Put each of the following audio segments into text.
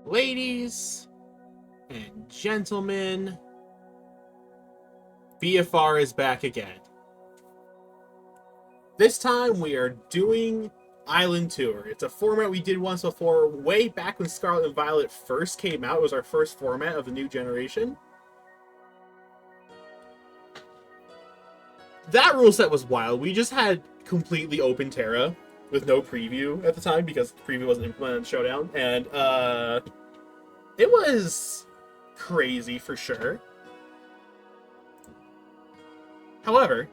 Ladies and gentlemen, BFR is back again. This time we are doing Island Tour. It's a format we did once before, way back when Scarlet and Violet first came out. It was our first format of the new generation. That rule set was wild. We just had completely open Terra with no preview at the time because preview wasn't implemented in Showdown, and it was crazy for sure. However,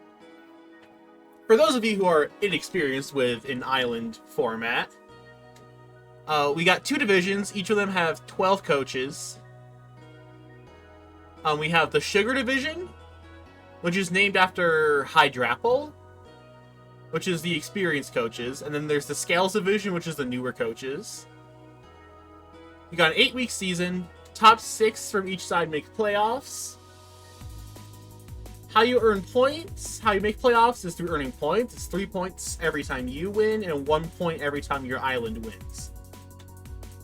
for those of you who are inexperienced with an island format, we got two divisions. Each of them have 12 coaches. We have the Sugar Division, which is named after Hydrapple, which is the experienced coaches. And then there's the Scales Division, which is the newer coaches. We got an 8-week season. Top 6 from each side make playoffs. How you earn points, how you make playoffs is through earning points. It's 3 points every time you win, and 1 point every time your island wins.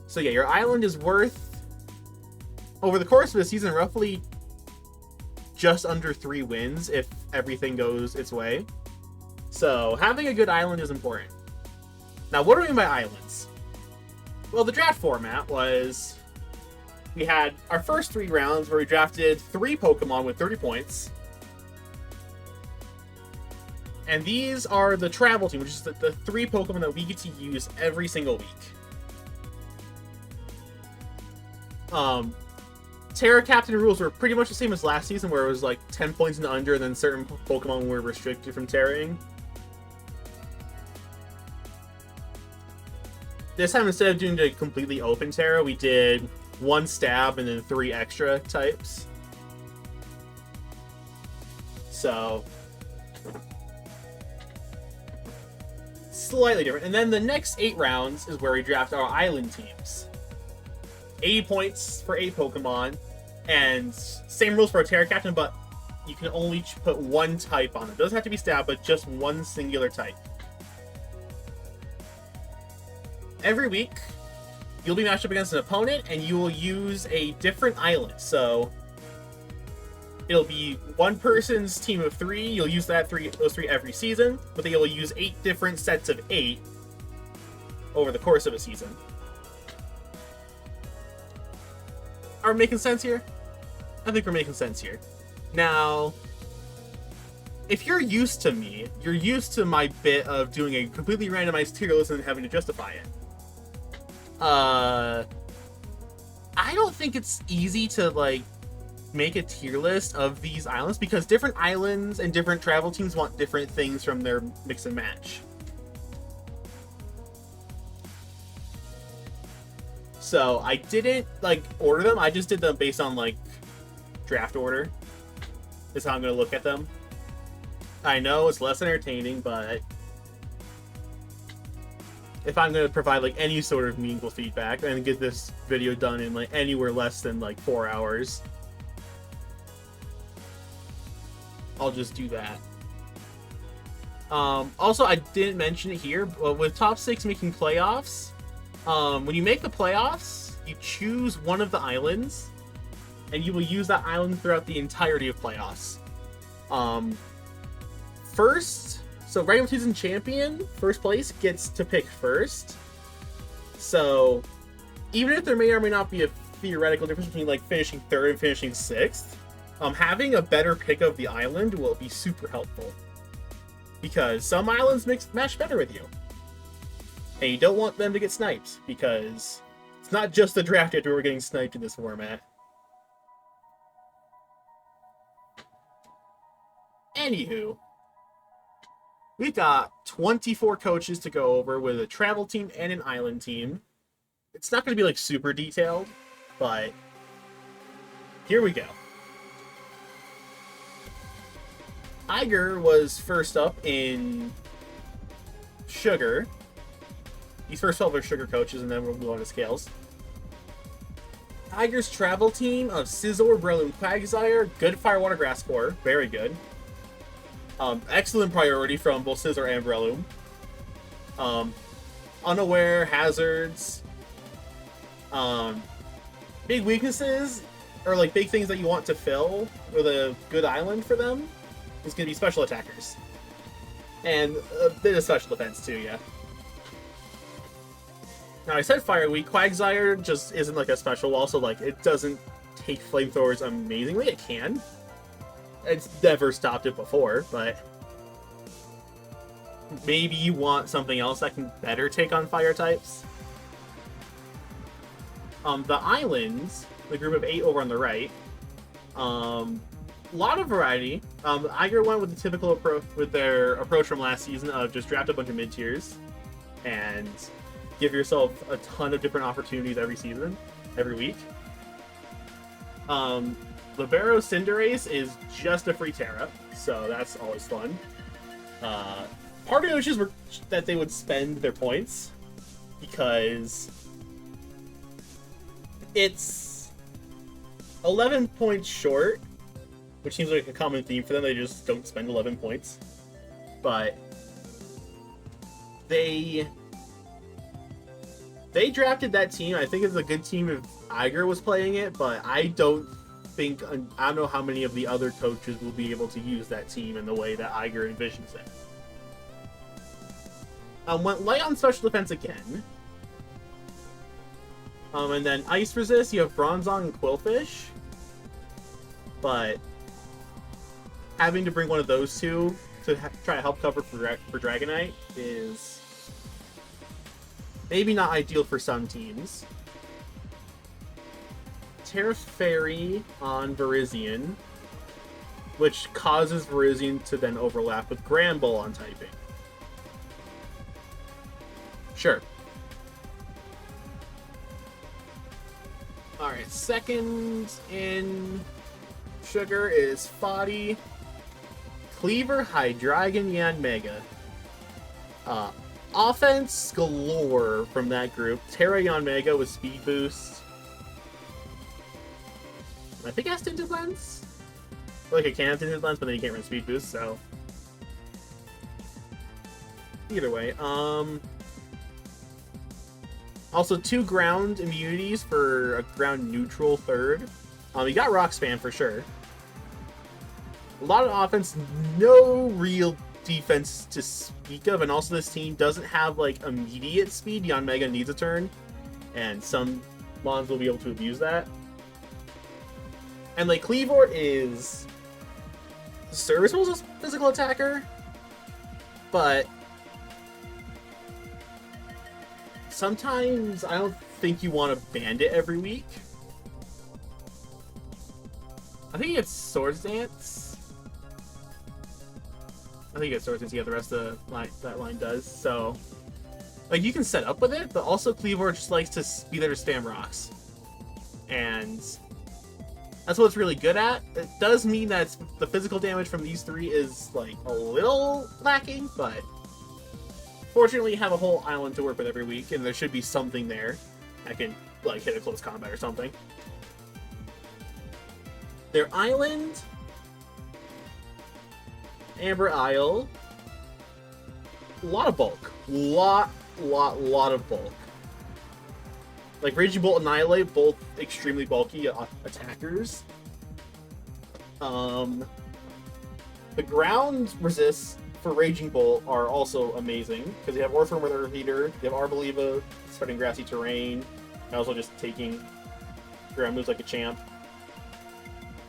So yeah, your island is worth, over the course of the season, roughly just under 3 wins if everything goes its way. So having a good island is important. Now, what do we mean by islands? Well, the draft format was, we had our first 3 rounds where we drafted 3 Pokemon with 30 points. And these are the travel team, which is the 3 Pokemon that we get to use every single week. Terra Captain rules were pretty much the same as last season, where it was like 10 points and under, and then certain Pokemon were restricted from Terraing. This time, instead of doing the completely open Terra, we did 1 stab and then 3 extra types. So slightly different. And then the next 8 rounds is where we draft our island teams. 80 points for 8 Pokemon, and same rules for a Terra Captain, but you can only put 1 type on it. It doesn't have to be stab, but just 1 singular type. Every week, you'll be matched up against an opponent, and you will use a different island. So it'll be one person's team of 3. You'll use those 3 every season, but they will use 8 different sets of 8 over the course of a season. Are we making sense here? I think we're making sense here. Now, if you're used to me, you're used to my bit of doing a completely randomized tier list and having to justify it. I don't think it's easy to, like, make a tier list of these islands, because different islands and different travel teams want different things from their mix and match. So I didn't like order them, I just did them based on like draft order is how I'm going to look at them. I know it's less entertaining, but if I'm going to provide like any sort of meaningful feedback and get this video done in like anywhere less than like 4 hours, I'll just do that. Also, I didn't mention it here, but with top 6 making playoffs, when you make the playoffs, you choose one of the islands, and you will use that island throughout the entirety of playoffs. So regular season champion, first place, gets to pick first. So even if there may or may not be a theoretical difference between like finishing 3rd and finishing 6th, having a better pick of the island will be super helpful, because some islands match better with you, and you don't want them to get sniped, because it's not just the draft after we're getting sniped in this format. Anywho, we got 24 coaches to go over with a travel team and an island team. It's not going to be like super detailed, but here we go. Iger was first up in Sugar. These first 12 are Sugar coaches, and then we'll move on to Scales. Iger's travel team of Scizor, Breloom, Quagsire, good Fire, Water, Grass core, very good. Excellent priority from both Scizor and Breloom. Unaware, Hazards, big weaknesses, or like big things that you want to fill with a good island for them, is going to be special attackers. And a bit of special defense too, yeah. Now, I said Fire Weak. Quagsire just isn't like a special wall, so like it doesn't take flamethrowers amazingly. It can. It's never stopped it before, but maybe you want something else that can better take on fire types. The islands, the group of 8 over on the right, lot of variety. Iger went with the typical approach, with their approach from last season of just draft a bunch of mid-tiers and give yourself a ton of different opportunities every season, every week. Libero Cinderace is just a free Terra, so that's always fun. Part of it was just that they would spend their points, because it's 11 points short, which seems like a common theme for them. They just don't spend 11 points. But they drafted that team. I think it's a good team if Iger was playing it, but I don't know how many of the other coaches will be able to use that team in the way that Iger envisions it. Went light on special defense again. And then Ice Resist, you have Bronzong and Quillfish. But having to bring one of those two to try to help cover for Dragonite is maybe not ideal for some teams. Terra Fairy on Viridian, which causes Viridian to then overlap with Granbull on typing. Sure. Alright, second in sugar is Foddy, Cleaver, Hydreigon, Yanmega. Offense galore from that group. Terra Yanmega with speed boost. I think it has Tinted Lens? Like it can have Tinted Lens, but then you can't run speed boost, so either way. Also 2 ground immunities for a ground neutral third. You got Rock Spam for sure. A lot of offense, no real defense to speak of, and also this team doesn't have like immediate speed. Yanmega needs a turn, and some mons will be able to abuse that. And like Cleavor is serviceable as a physical attacker, but sometimes I don't think you want to bandit every week. I think it's Swords Dance. I think it's Swords Dance, yeah, the rest of that line does. So, like, you can set up with it, but also Cleavor just likes to be there to spam rocks. And that's what it's really good at. It does mean that the physical damage from these 3 is, like, a little lacking, but fortunately you have a whole island to work with every week, and there should be something there that can, like, hit a close combat or something. Their island, Amber Isle, a lot of bulk. Lot of bulk. Like, Raging Bolt and Annihilate, both extremely bulky attackers. The ground resists for Raging Bolt are also amazing, because you have Orthworm with her Heater, you have Arboliva spreading grassy terrain, and also just taking ground moves like a champ.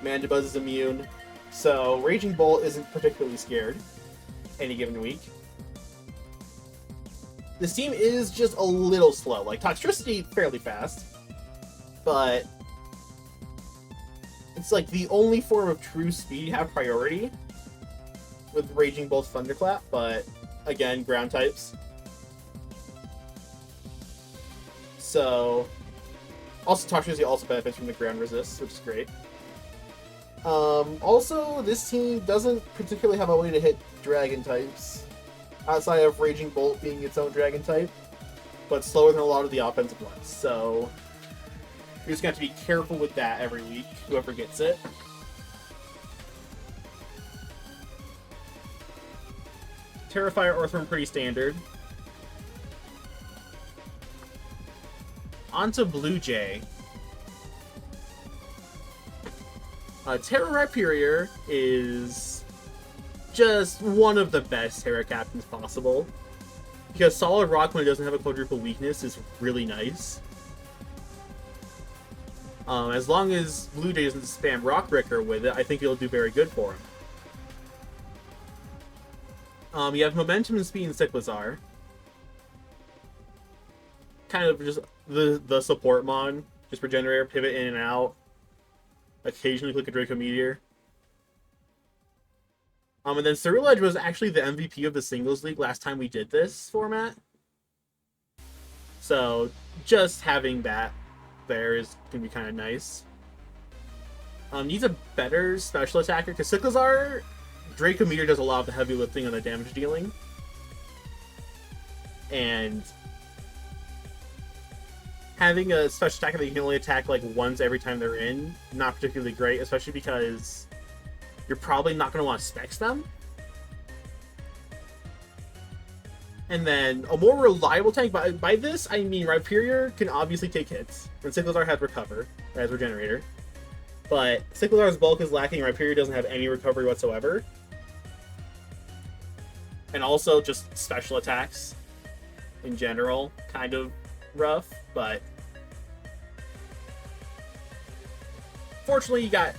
Mandibuzz is immune, so Raging Bolt isn't particularly scared any given week. This team is just a little slow. Like, Toxtricity, fairly fast, but it's like the only form of true speed have priority with Raging Bolt's Thunderclap, but again, ground types. So, also Toxtricity also benefits from the ground resist, which is great. Also, this team doesn't particularly have a way to hit dragon types, outside of Raging Bolt being its own dragon type, but slower than a lot of the offensive ones, so you're just going to have to be careful with that every week, whoever gets it. Terrifier Orthworm, pretty standard. Onto Blue Jay. Terra Rhyperior is just one of the best Terra captains possible. Because Solid Rock, when it doesn't have a quadruple weakness, is really nice. As long as Blue Jay doesn't spam Rock Breaker with it, I think it'll do very good for him. You have Momentum and Speed and Cyclizar. Kind of just the support mon. Just Regenerator, pivot in and out. Occasionally click a Draco Meteor. And then Ceruledge was actually the MVP of the Singles League last time we did this format. So, just having that there is going to be kind of nice. Needs a better special attacker, because Cyclizar, Draco Meteor does a lot of the heavy lifting on the damage dealing. And having a special attacker that you can only attack like once every time they're in, not particularly great, especially because you're probably not going to want to specs them. And then a more reliable tank, by this I mean Rhyperior can obviously take hits, and Cyclizar has Recover as Regenerator. But Cyclizar's bulk is lacking, Rhyperior doesn't have any recovery whatsoever. And also just special attacks in general, kind of rough, but fortunately you got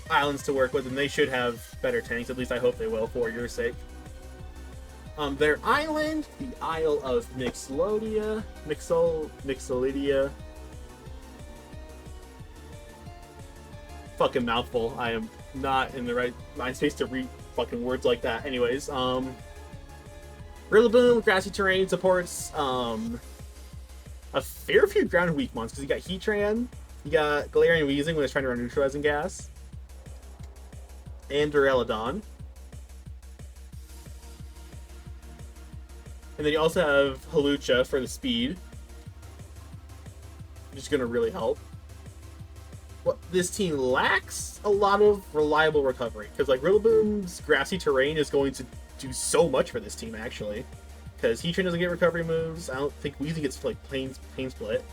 islands to work with, and they should have better tanks. At least I hope they will, for your sake. Their island, the Isle of Mixolydia. Fucking mouthful. I am not in the right mind space to read fucking words like that. Anyways, Rillaboom, grassy terrain, supports a fair few ground weak ones, because you got Heatran, you got Galarian Weezing when it's trying to run neutralizing gas, and Duraludon. And then you also have Hawlucha for the speed, which is going to really help. What this team lacks a lot of reliable recovery, because like Rillaboom's grassy terrain is going to do so much for this team actually, because Heatran doesn't get recovery moves. I don't think Weezing gets like pain split.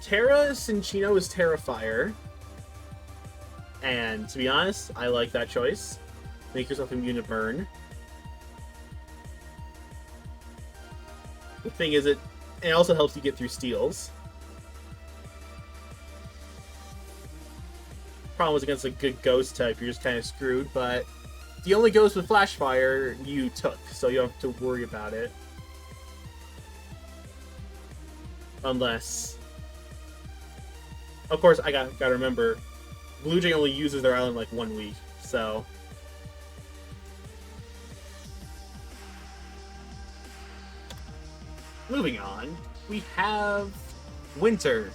Terra Cinccino is Terra Fire, and to be honest, I like that choice. Make yourself immune to burn. The thing is, it also helps you get through steals. Problem was against a good ghost type, you're just kind of screwed, but the only ghost with Flash Fire you took, so you don't have to worry about it. Unless... Of course, I gotta remember, Blue Jay only uses their island like 1 week, so... Moving on, we have Winter,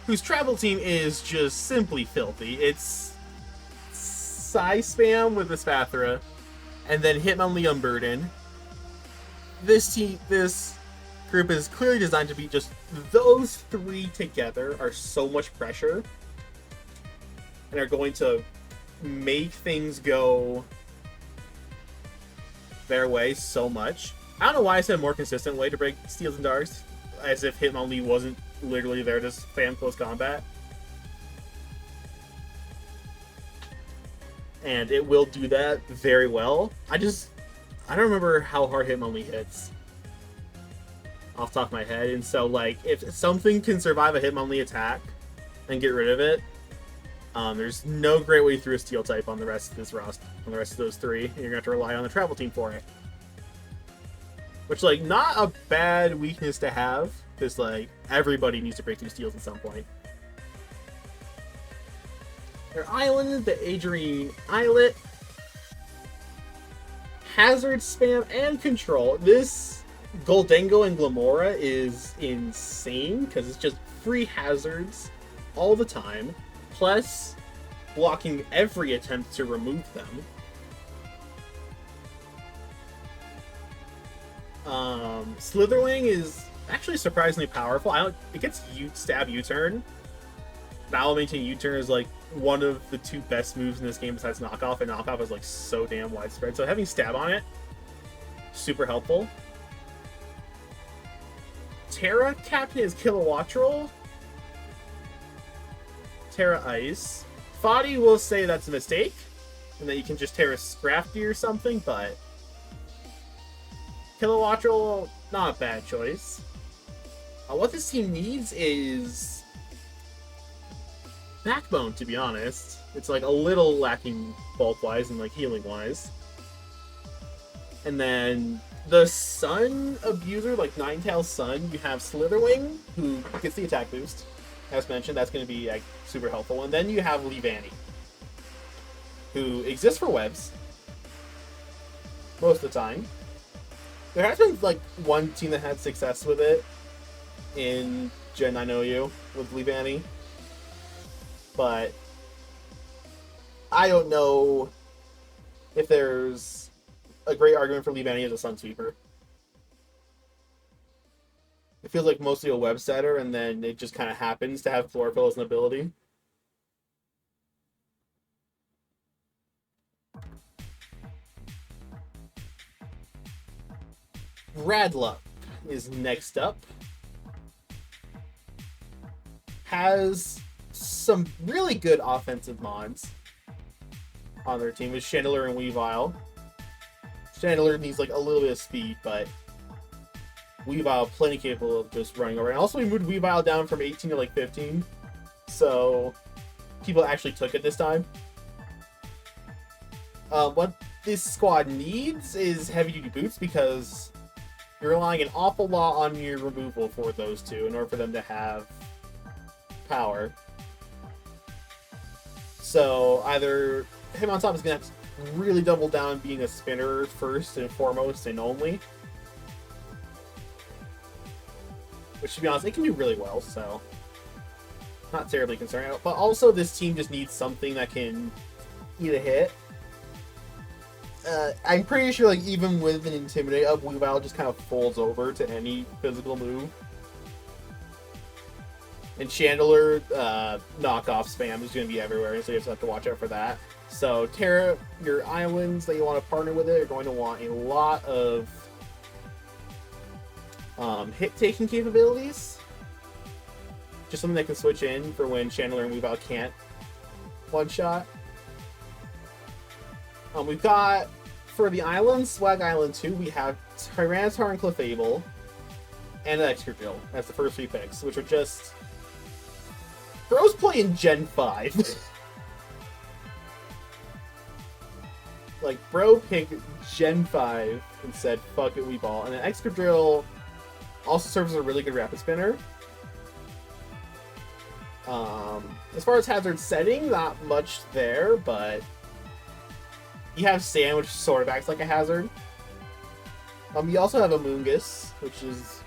whose travel team is just simply filthy. It's Psy Spam with the Spathra, and then Hitmonlee Unburden. This group is clearly designed to be just those three together are so much pressure, and are going to make things go their way so much. I don't know why I said a more consistent way to break Steals and Darks, as if Hitmonlee wasn't literally there to spam close combat. And it will do that very well. I don't remember how hard Hitmonlee hits off the top of my head, and so like if something can survive a Hitmonlee attack and get rid of it, there's no great way through a Steel type on the rest of this roster, on the rest of those three, and you're gonna have to rely on the travel team for it. Which, like, not a bad weakness to have, because, like, everybody needs to break through steals at some point. Their island, the Adrian Islet. Hazard, spam, and control. This Goldengo and Glamora is insane, because it's just free hazards all the time, plus blocking every attempt to remove them. Slitherwing is actually surprisingly powerful. It gets stab U-turn. Battle maintain U-turn is like one of the two best moves in this game besides knockoff, and knockoff is like so damn widespread. So having stab on it, super helpful. Terra Captain is Kilowattrel. Terra Ice. Foddy will say that's a mistake, and that you can just Terra Scrafty or something, but Kilowattrel, not a bad choice. What this team needs is Backbone, to be honest. It's like a little lacking bulk-wise and like healing-wise. And then the Sun Abuser, like Ninetales Sun, you have Slitherwing, who gets the attack boost. As mentioned, that's going to be like super helpful. And then you have Leavanny, who exists for webs most of the time. There has been like one team that had success with it in Gen 9 OU with Leavanny, but I don't know if there's a great argument for Leavanny as a Sun Sweeper. It feels like mostly a web setter, and then it just kind of happens to have Chlorophyll as an ability. Radlup is next up. Has some really good offensive mods on their team with Chandler and Weavile. Chandler needs like a little bit of speed, but Weavile plenty capable of just running over. And also we moved Weavile down from 18 to like 15, so people actually took it this time. What this squad needs is heavy duty boots, because you're relying an awful lot on your removal for those two in order for them to have power. So either Hitmontop is going to have to really double down being a spinner first and foremost and only, which, to be honest, it can do really well, so not terribly concerned. But also this team just needs something that can eat a hit. I'm pretty sure, like, even with an Intimidate up, Weavile just kind of folds over to any physical move. And Chandler, knockoff spam is going to be everywhere, so you just have to watch out for that. So, Terra, your islands that you want to partner with it are going to want a lot of hit-taking capabilities. Just something that can switch in for when Chandler and Weavile can't one-shot. We've got, for the islands, Swag Island 2, we have Tyranitar and Clefable, and an Excadrill as the first three picks, which are just... Bro's playing Gen 5. Like, Bro picked Gen 5 and said, fuck it, we ball. And then Excadrill also serves as a really good rapid spinner. As far as hazard setting, not much there, but you have Sand, which sort of acts like a hazard. You also have a Moongus, which is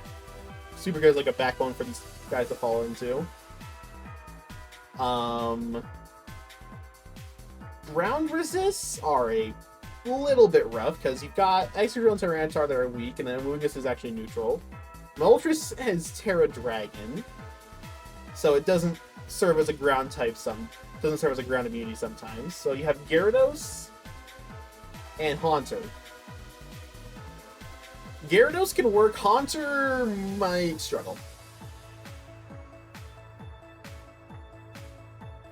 super good as like a backbone for these guys to fall into. Ground resists are a little bit rough, because you've got Excadrill and Tyranitar that are weak, and then Moongus is actually neutral. Moltres has Terra Dragon, so it doesn't serve as a ground type doesn't serve as a ground immunity sometimes. So you have Gyarados and Haunter. Gyarados can work, Haunter might struggle.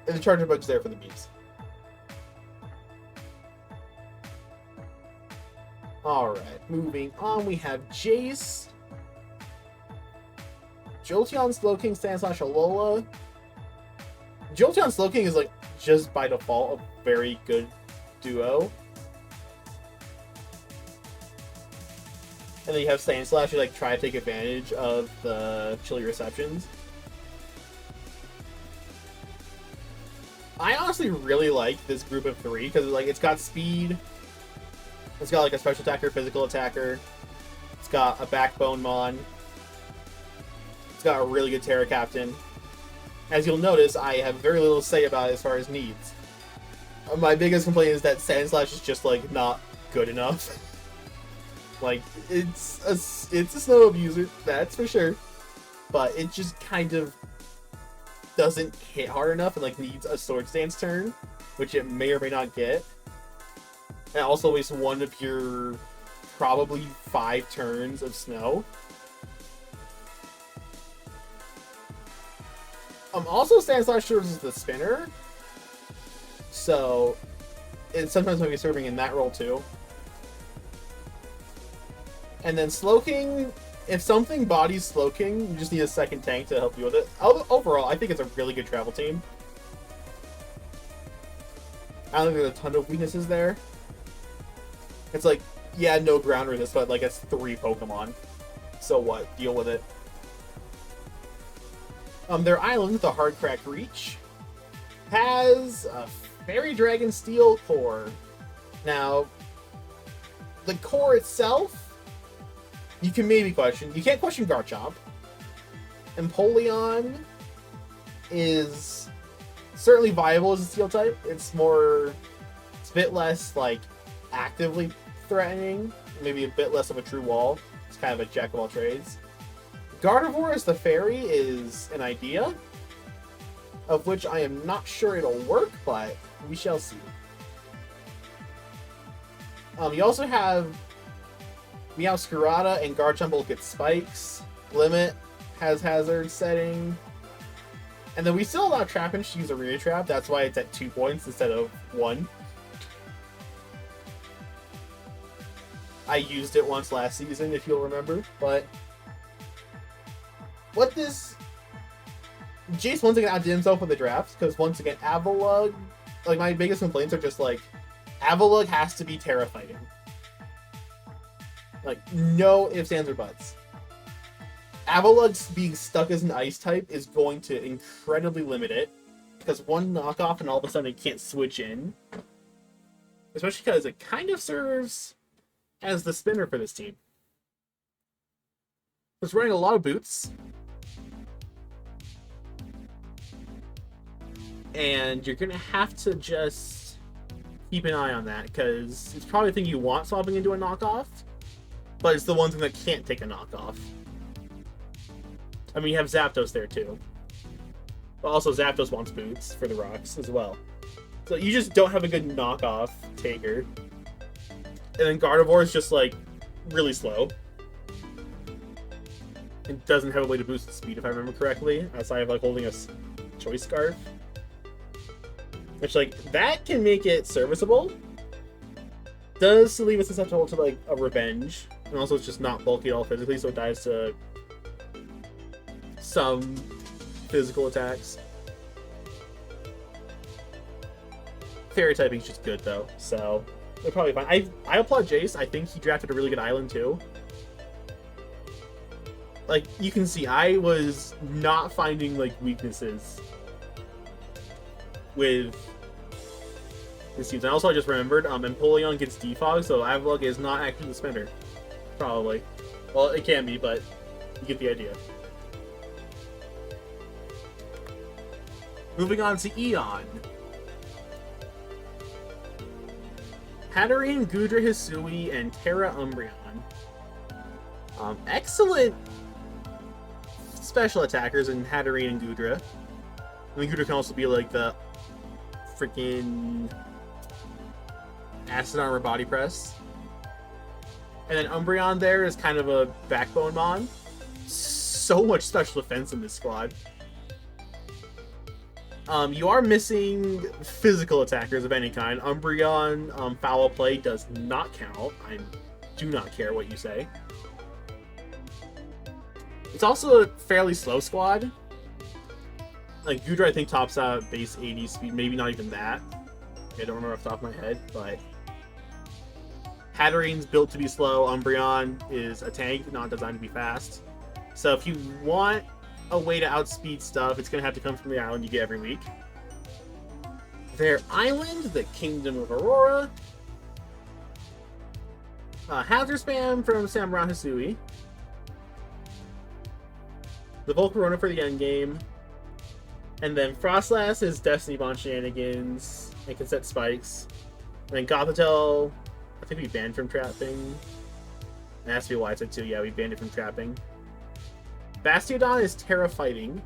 And the Charger Bug's there for the beats. Alright, moving on, we have Jace, Jolteon, Slowking, Sandslash, Alola. Jolteon Slowking is like just by default a very good duo. And then you have Sandslash who like try to take advantage of the chilly receptions. I honestly really like this group of three because like it's got speed, it's got like a special attacker, physical attacker, it's got a backbone mon, it's got a really good Terra Captain. As you'll notice, I have very little to say about it as far as needs. My biggest complaint is that Sandslash is just like not good enough. Like it's a snow abuser, that's for sure, but it just kind of doesn't hit hard enough and like needs a Swords Dance turn, which it may or may not get. And also wastes one of your probably 5 turns of snow. Also Sandslash serves as the spinner, so it sometimes might be serving in that role too. And then Slowking, if something bodies Slowking, you just need a second tank to help you with it. Overall, I think it's a really good travel team. I don't think there's a ton of weaknesses there. It's like, yeah, no ground resist, but like it's 3 Pokemon. So what? Deal with it. Their island, the Hard Crack Reach, has a Fairy Dragon Steel core. Now, the core itself, you can maybe question. You can't question Garchomp. Empoleon is certainly viable as a Steel type. It's a bit less, like, actively threatening. Maybe a bit less of a true wall. It's kind of a jack of all trades. Gardevoir as the fairy is an idea, of which I am not sure it'll work, but we shall see. You also have Meowscarada and Garchomp both get spikes. Limit has hazard setting. And then we still allow Trapinch to use Arena Trap, that's why it's at 2 points instead of 1. I used it once last season, if you'll remember, but what this... Jace once again outdid himself with the drafts, because once again, Avalugg... Like, my biggest complaints are just, like, Avalugg has to be Terra fighting. Like, no ifs, ands, or buts. Avalugg being stuck as an ice type is going to incredibly limit it, because one knockoff and all of a sudden it can't switch in. Especially because it kind of serves as the spinner for this team. It's running a lot of boots. And you're going to have to just keep an eye on that, because it's probably the thing you want swapping into a knockoff, but it's the one thing that can't take a knockoff. I mean, you have Zapdos there too. But also Zapdos wants boots for the rocks as well. So you just don't have a good knockoff taker. And then Gardevoir is just, like, really slow. It doesn't have a way to boost the speed, if I remember correctly, outside of, like, holding a Choice Scarf. Which, like, that can make it serviceable. Does leave it susceptible to, like, a Revenge. And also it's just not bulky at all physically, so it dies to some physical attacks. Fairy typing is just good, though, so they're probably fine. I applaud Jace. I think he drafted a really good island, too. Like, you can see, I was not finding, like, weaknesses with this team. And also, I just remembered, Empoleon gets defog, so Avalugg is not actually the spinner. Probably. Well, it can be, but you get the idea. Moving on to Eon. Hatterene, Goodra, Hisui, and Terra Umbreon. Excellent special attackers in Hatterene and Goodra. I mean, Goodra can also be like the freaking Acid Armor Body Press. And then Umbreon there is kind of a backbone mon. So much special defense in this squad. You are missing physical attackers of any kind. Umbreon, Foul Play does not count. I do not care what you say. It's also a fairly slow squad. Like, Goodra, I think, tops out at base 80 speed. Maybe not even that. I don't remember off the top of my head, but Hatterene's built to be slow. Umbreon is a tank, not designed to be fast. So if you want a way to outspeed stuff, it's going to have to come from the island you get every week. Their island, the Kingdom of Aurora. Hazard Spam from Samurott Hisui. The Volcarona for the endgame. And then Frostlass is Destiny Bond shenanigans. It can set spikes. And then Gothitelle, I think we banned from trapping. And that's why I said too. Yeah, we banned it from trapping. Bastiodon is Terra fighting.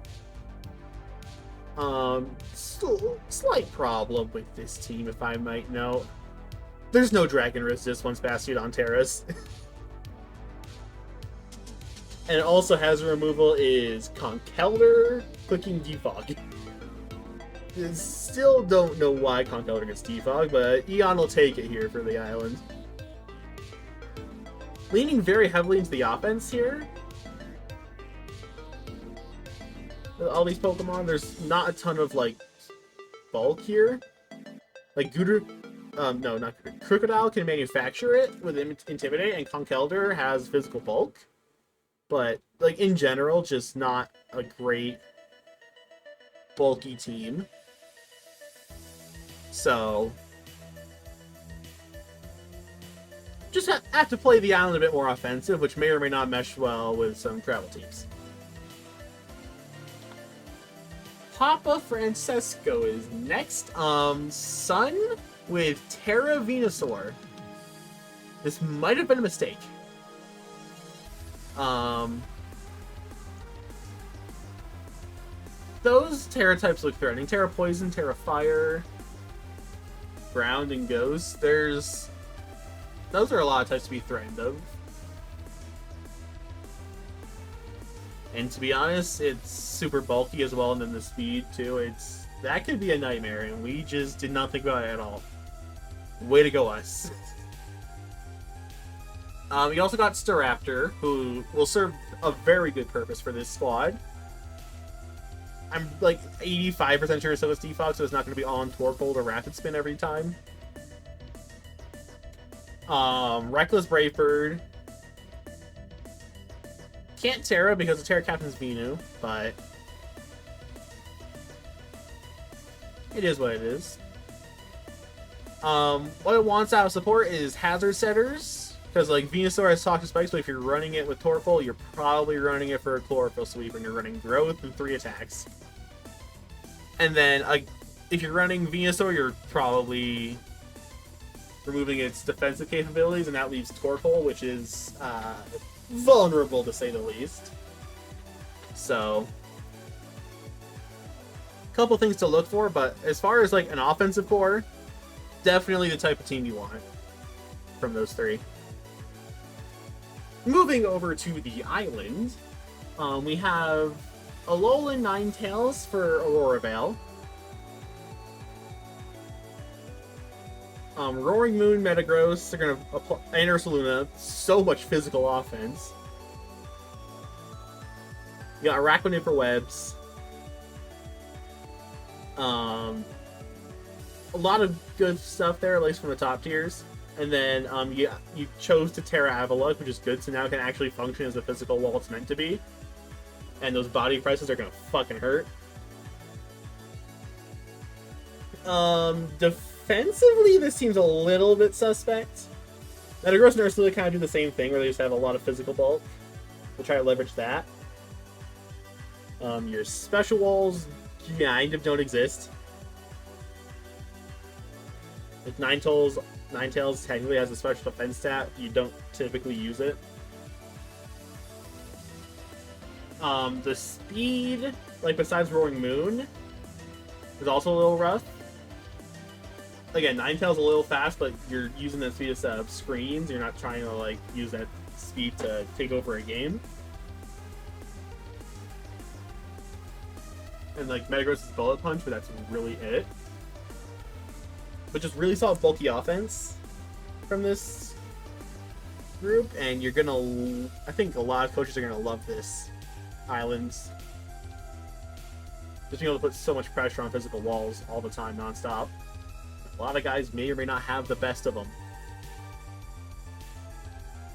Slight problem with this team, if I might note. There's no Dragon Resist once Bastiodon Terras. And it also has a removal is Conkeldurr, clicking defog. Still don't know why Conch Elder gets defog, but Eon will take it here for the island. Leaning very heavily into the offense here. All these Pokemon, there's not a ton of, like, bulk here. Like, no, not Gudra. Crocodile can manufacture it with Intimidate, and Conch Elder has physical bulk. But, like, in general, just not a great bulky team. So, just have to play the island a bit more offensive, which may or may not mesh well with some travel teams. Papa Francesco is next. Sun with Terra Venusaur. This might have been a mistake. Those Terra types look threatening. Terra Poison, Terra Fire, Ground, and Ghost. Those are a lot of types to be threatened of. And to be honest, it's super bulky as well, and then the speed too. That could be a nightmare, and we just did not think about it at all. Way to go, us. You also got Staraptor, who will serve a very good purpose for this squad. I'm like 85% sure so it's defog, so it's not going to be on Torkoal or Rapid Spin every time. Reckless Brave Bird. Can't Terra because the Terra Captain's Venu, but it is what it is. What it wants out of support is Hazard Setters, because like Venusaur has Toxic Spikes, but if you're running it with Torkoal, you're probably running it for a Chlorophyll Sweep, and you're running Growth and 3 attacks. And then if you're running Venusaur, you're probably removing its defensive capabilities, and that leaves Torkoal, which is vulnerable to say the least. So, a couple things to look for, but as far as like an offensive core, definitely the type of team you want from those three. Moving over to the island, we have Alolan Ninetales for Aurora Vale. Roaring Moon, Metagross, they're going to apply, and Ursaluna, so much physical offense. You got Araquanid for Webs. A lot of good stuff there, at least from the top tiers. And then you chose to Terra Avalugg, which is good, so now it can actually function as a physical wall it's meant to be. And those body prices are going to fucking hurt. Defensively, this seems a little bit suspect. Metagross and Ursaluna kind of do the same thing, where they just have a lot of physical bulk. We'll try to leverage that. Your special walls kind of don't exist. Like Ninetales technically has a special defense stat. You don't typically use it. The speed, like besides Roaring Moon, is also a little rough. Again, Ninetales a little fast, but you're using that speed to set up screens. You're not trying to like use that speed to take over a game. And like Metagross is Bullet Punch, but that's really it. But just really solid bulky offense from this group, and you're gonna. I think a lot of coaches are gonna love this islands. Just being able to put so much pressure on physical walls all the time, nonstop. A lot of guys may or may not have the best of them.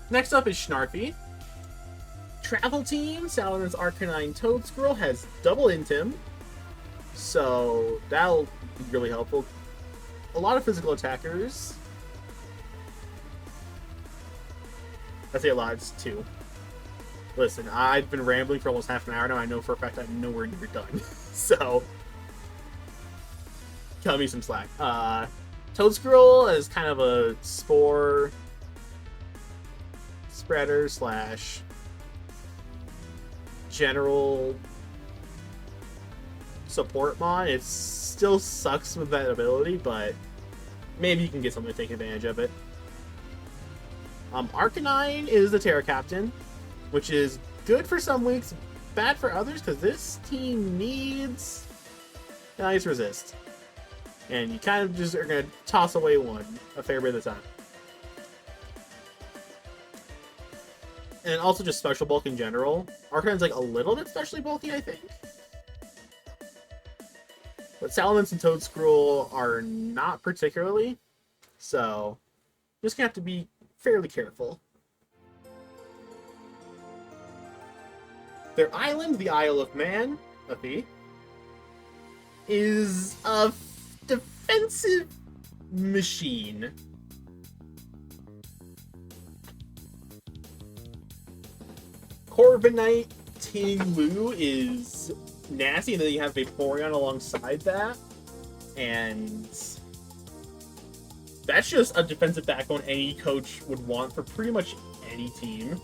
Next up is Snarfy. Travel Team, Salamence Arcanine Toadsquirrel has double Intim, so that'll be really helpful. A lot of physical attackers. I say a lot, it's 2. Listen, I've been rambling for almost half an hour now. I know for a fact I'm nowhere near done. So, cut me some slack. Toadsquirrel is kind of a spore spreader slash general support mon. It still sucks with that ability, but maybe you can get something to take advantage of it. Arcanine is the Terra Captain, which is good for some weeks, bad for others, because this team needs nice resist. And you kind of just are going to toss away one a fair bit of the time. And also just special bulk in general. Arcanon's like a little bit specially bulky, I think. But Salamence and Toadscruel are not particularly. So, just gonna have to be fairly careful. Their island, the Isle of Man, is a defensive machine. Corviknight Ting Lu is nasty, and then you have Vaporeon alongside that. And that's just a defensive backbone any coach would want for pretty much any team.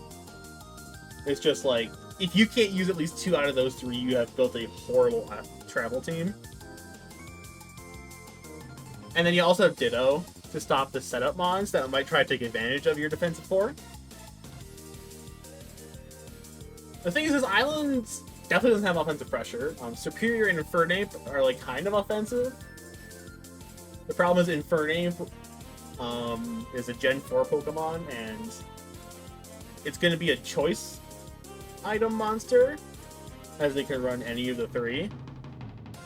It's just like, if you can't use at least 2 out of those 3, you have built a horrible travel team. And then you also have Ditto to stop the setup mons that might try to take advantage of your defensive core. The thing is, this island definitely doesn't have offensive pressure. Superior and Infernape are like kind of offensive. The problem is Infernape is a Gen 4 Pokemon, and it's going to be a choice item monster, as they can run any of the 3,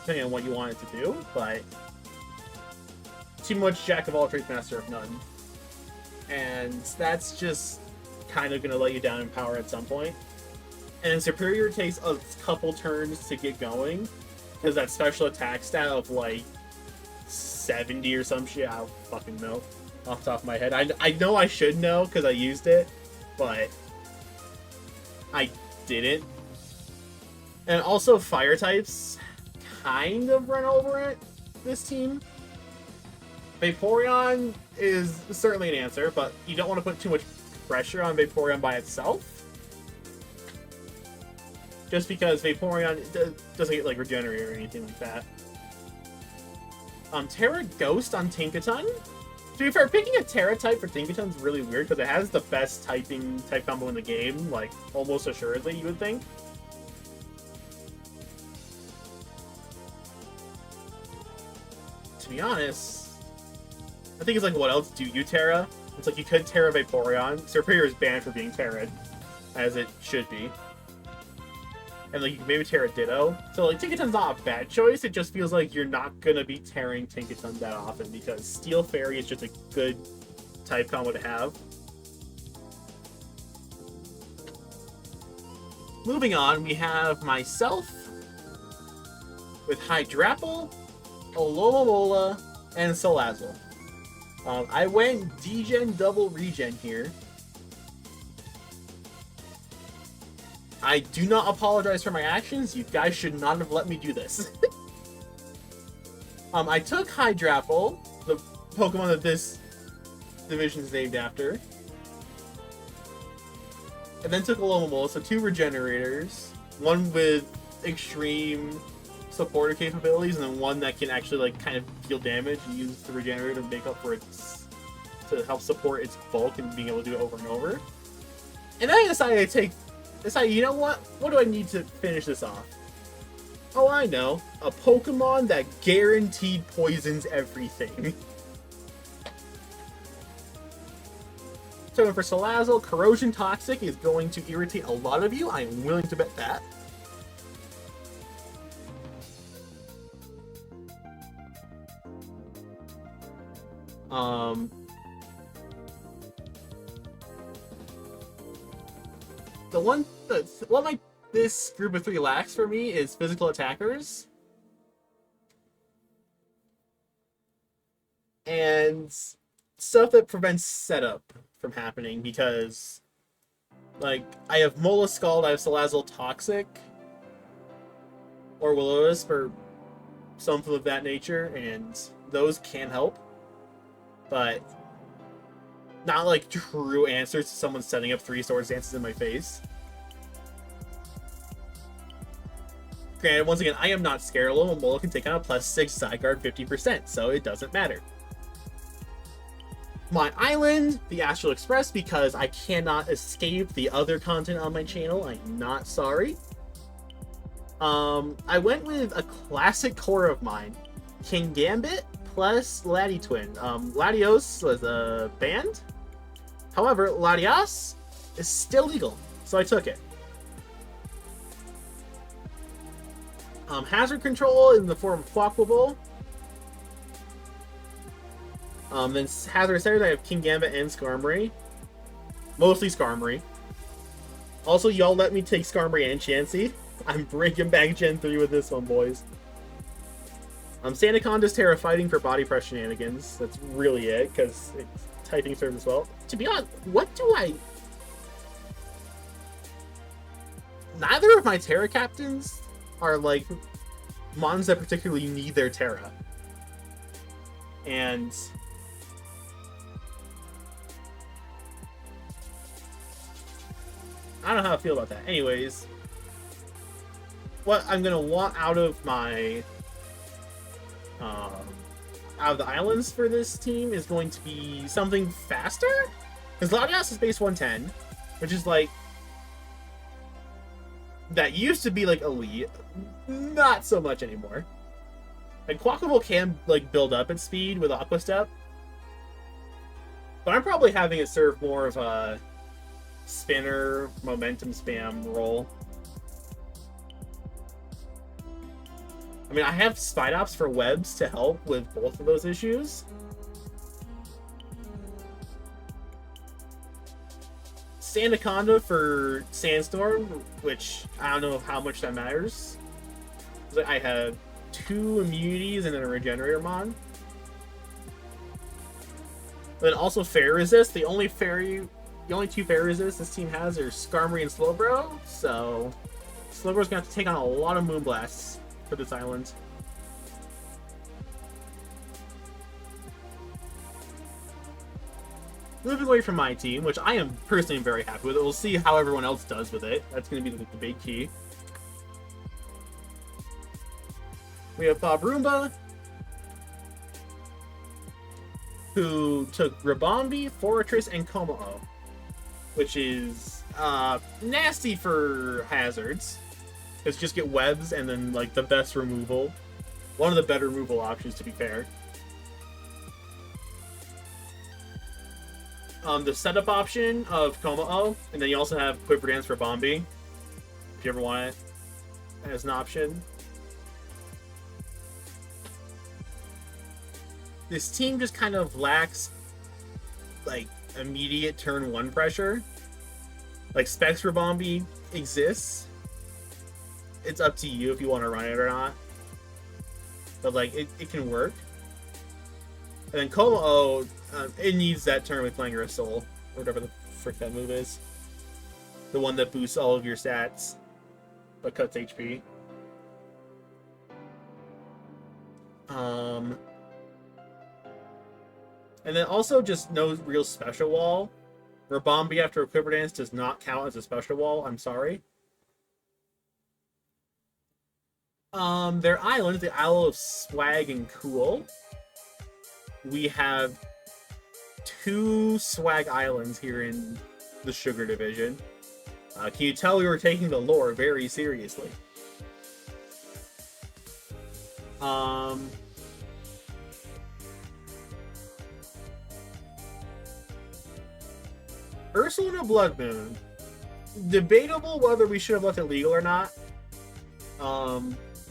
depending on what you want it to do, but too much Jack of all trades, Master of none. And that's just kind of going to let you down in power at some point. And then Superior takes a couple turns to get going, because that special attack stat of like 70 or some shit, I don't fucking know off the top of my head. I know I should know because I used it, but I didn't. And also fire types kind of run over it, this team. Vaporeon is certainly an answer, but you don't want to put too much pressure on Vaporeon by itself. Just because Vaporeon doesn't get like regenerated or anything like that. Terra Ghost on Tinkaton. To be fair, picking a Terra type for Tinkaton is really weird because it has the best type combo in the game, like almost assuredly, you would think. To be honest, I think it's like, what else do you Terra? It's like you could Terra Vaporeon. Superior is banned for being Terra'd, as it should be. And like you can maybe Terra Ditto. So like Tinkaton's not a bad choice, it just feels like you're not gonna be tearing Tinkaton that often because Steel Fairy is just a good type combo to have. Moving on, we have myself with Hydrapple, Alomomola, and Salazzle. I went D-Gen double regen here. I do not apologize for my actions. You guys should not have let me do this. I took Hydrapple, the Pokemon that this division is named after, and then took Alomomola, so 2 regenerators, one with extreme supporter capabilities, and then one that can actually like kind of deal damage and use the regenerator to make up for its, to help support its bulk and being able to do it over and over. And then I decided to decide, you know what do I need to finish this off? Oh, I know. A Pokemon that guaranteed poisons everything. So for Salazzle, Corrosion Toxic is going to irritate a lot of you. I'm willing to bet that. What this group of 3 lacks for me is physical attackers. And stuff that prevents setup from happening, because like I have Moleskald, I have Salazzle Toxic, or Will-O-Wisp, or something of that nature, and those can help. But not like true answers to someone setting up 3 Swords Dances in my face. Granted, once again, I am not scared. Alomomola can take on a +6 side guard 50%, so it doesn't matter. My island, the Astral Express, because I cannot escape the other content on my channel. I'm not sorry. I went with a classic core of mine, King Gambit plus Latios. Latios was a banned. However, Latios is still legal, so I took it. Hazard control in the form of Quackable. Then Hazard Setters, I have King Gambit and Skarmory. Mostly Skarmory. Also, y'all let me take Skarmory and Chansey. I'm bringing back Gen 3 with this one, boys. Sandaconda's Terra fighting for body press shenanigans. That's really it, because it's typing serves as well. To be honest, what do I... Neither of my Terra captains are, like, mons that particularly need their Terra. And... I don't know how I feel about that. Anyways, what I'm going to want out of my... out of the islands for this team is going to be something faster? Because Latias is base 110, which is like... That used to be like elite. Not so much anymore. And Quackable can like build up its speed with Aqua Step. But I'm probably having it serve more of a spinner, momentum spam role. I mean, I have Spidops for webs to help with both of those issues. Sandaconda for Sandstorm, which I don't know how much that matters. I have 2 immunities and then a Regenerator Mon. Then also Fair Resist. The only 2 Fair Resist this team has are Skarmory and Slowbro. So Slowbro's gonna have to take on a lot of Moonblasts for this island. Moving away from my team, which I am personally very happy with. We'll see how everyone else does with it. That's going to be the big key. We have Bob Roomba, who took Rabombi, Fortress, and Kommo-o, which is nasty for hazards. Because just get webs and then like the best removal. One of the better removal options, to be fair. The setup option of Kommo-o, and then you also have Quiver Dance for Bombi, if you ever want it as an option. This team just kind of lacks like immediate turn 1 pressure. Like Specs for Bombi exists. It's up to you if you want to run it or not. But like it can work. And then Kommo-o, it needs that turn with Clangorous Soul, or whatever the frick that move is. The one that boosts all of your stats, but cuts HP. And then also just no real special wall. Rabombi after a Quiver Dance does not count as a special wall, I'm sorry. Their island, the Isle of Swag and Cool. We have 2 swag islands here in the Sugar Division. Can you tell we were taking the lore very seriously? Ursaluna Blood Moon. Debatable whether we should have left it legal or not.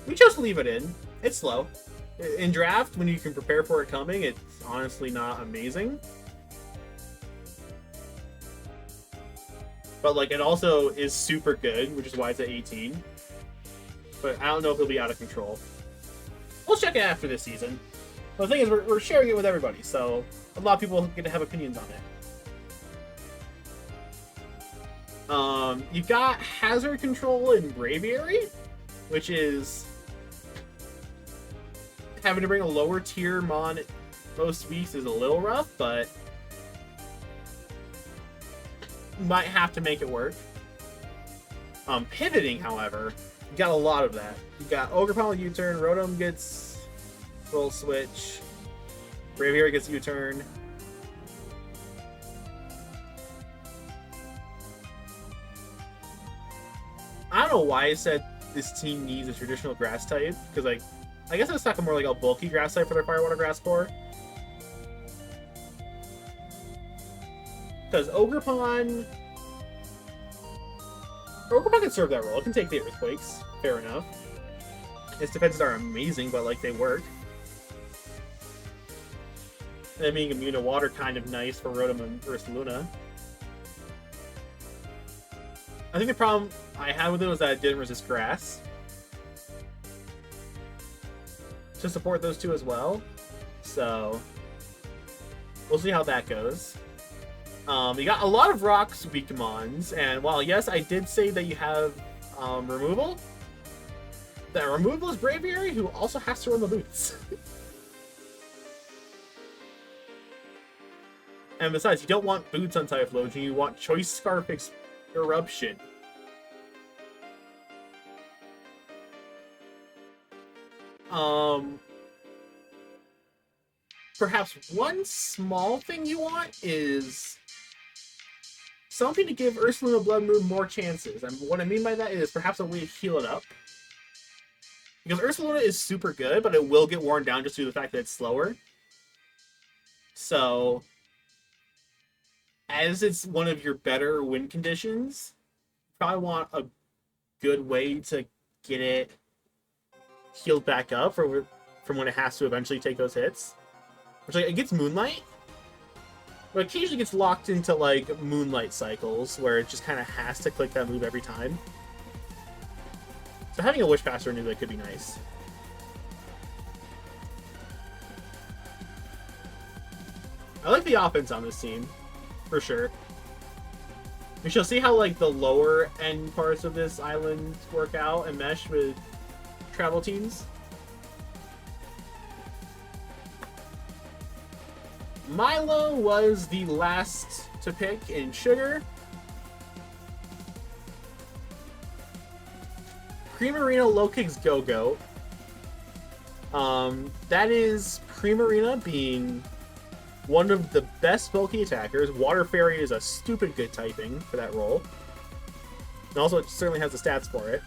We just leave it in. It's slow. In draft, when you can prepare for it coming, it's honestly not amazing. But like, it also is super good, which is why it's at 18. But I don't know if it'll be out of control. We'll check it after this season. But the thing is, we're sharing it with everybody, so a lot of people get to have opinions on it. You've got Hazard Control in Braviary, which is having to bring a lower tier mon most weeks is a little rough, but might have to make it work. Pivoting, however, you got a lot of that. You got Ogre Pommel U-turn, Rotom gets Roll Switch, Braviary gets U-turn. I don't know why I said this team needs a traditional grass type, because like, I guess I was talking more like a bulky grass type for their Fire Water Grass core. Because Ogerpon can serve that role. It can take the Earthquakes. Fair enough. Its defenses are amazing, but like they work. And then being immune to water kind of nice for Rotom and Ursaluna. I think the problem I had with it was that it didn't resist grass. To support those two as well. So we'll see how that goes. You got a lot of rocks weak to mons, and while yes, I did say that you have removal, that removal is Braviary, who also has to run the boots. And besides, you don't want boots on Typhlosion, you want Choice Scarf Eruption. Perhaps one small thing you want is something to give Ursaluna Blood Moon more chances. And what I mean by that is perhaps a way to heal it up. Because Ursaluna is super good, but it will get worn down just due to the fact that it's slower. So, as it's one of your better win conditions, you probably want a good way to get it healed back up from when it has to eventually take those hits. Which, like, it gets Moonlight, but occasionally gets locked into, like, Moonlight cycles, where it just kind of has to click that move every time. So having a Wish Passer new that could be nice. I like the offense on this team, for sure. We shall see how, like, the lower end parts of this island work out and mesh with travel teams. Milo was the last to pick in Sugar. Primarina Low-Kick's Go-Go. That is Primarina being one of the best bulky attackers. Water Fairy is a stupid good typing for that role. And also it certainly has the stats for it.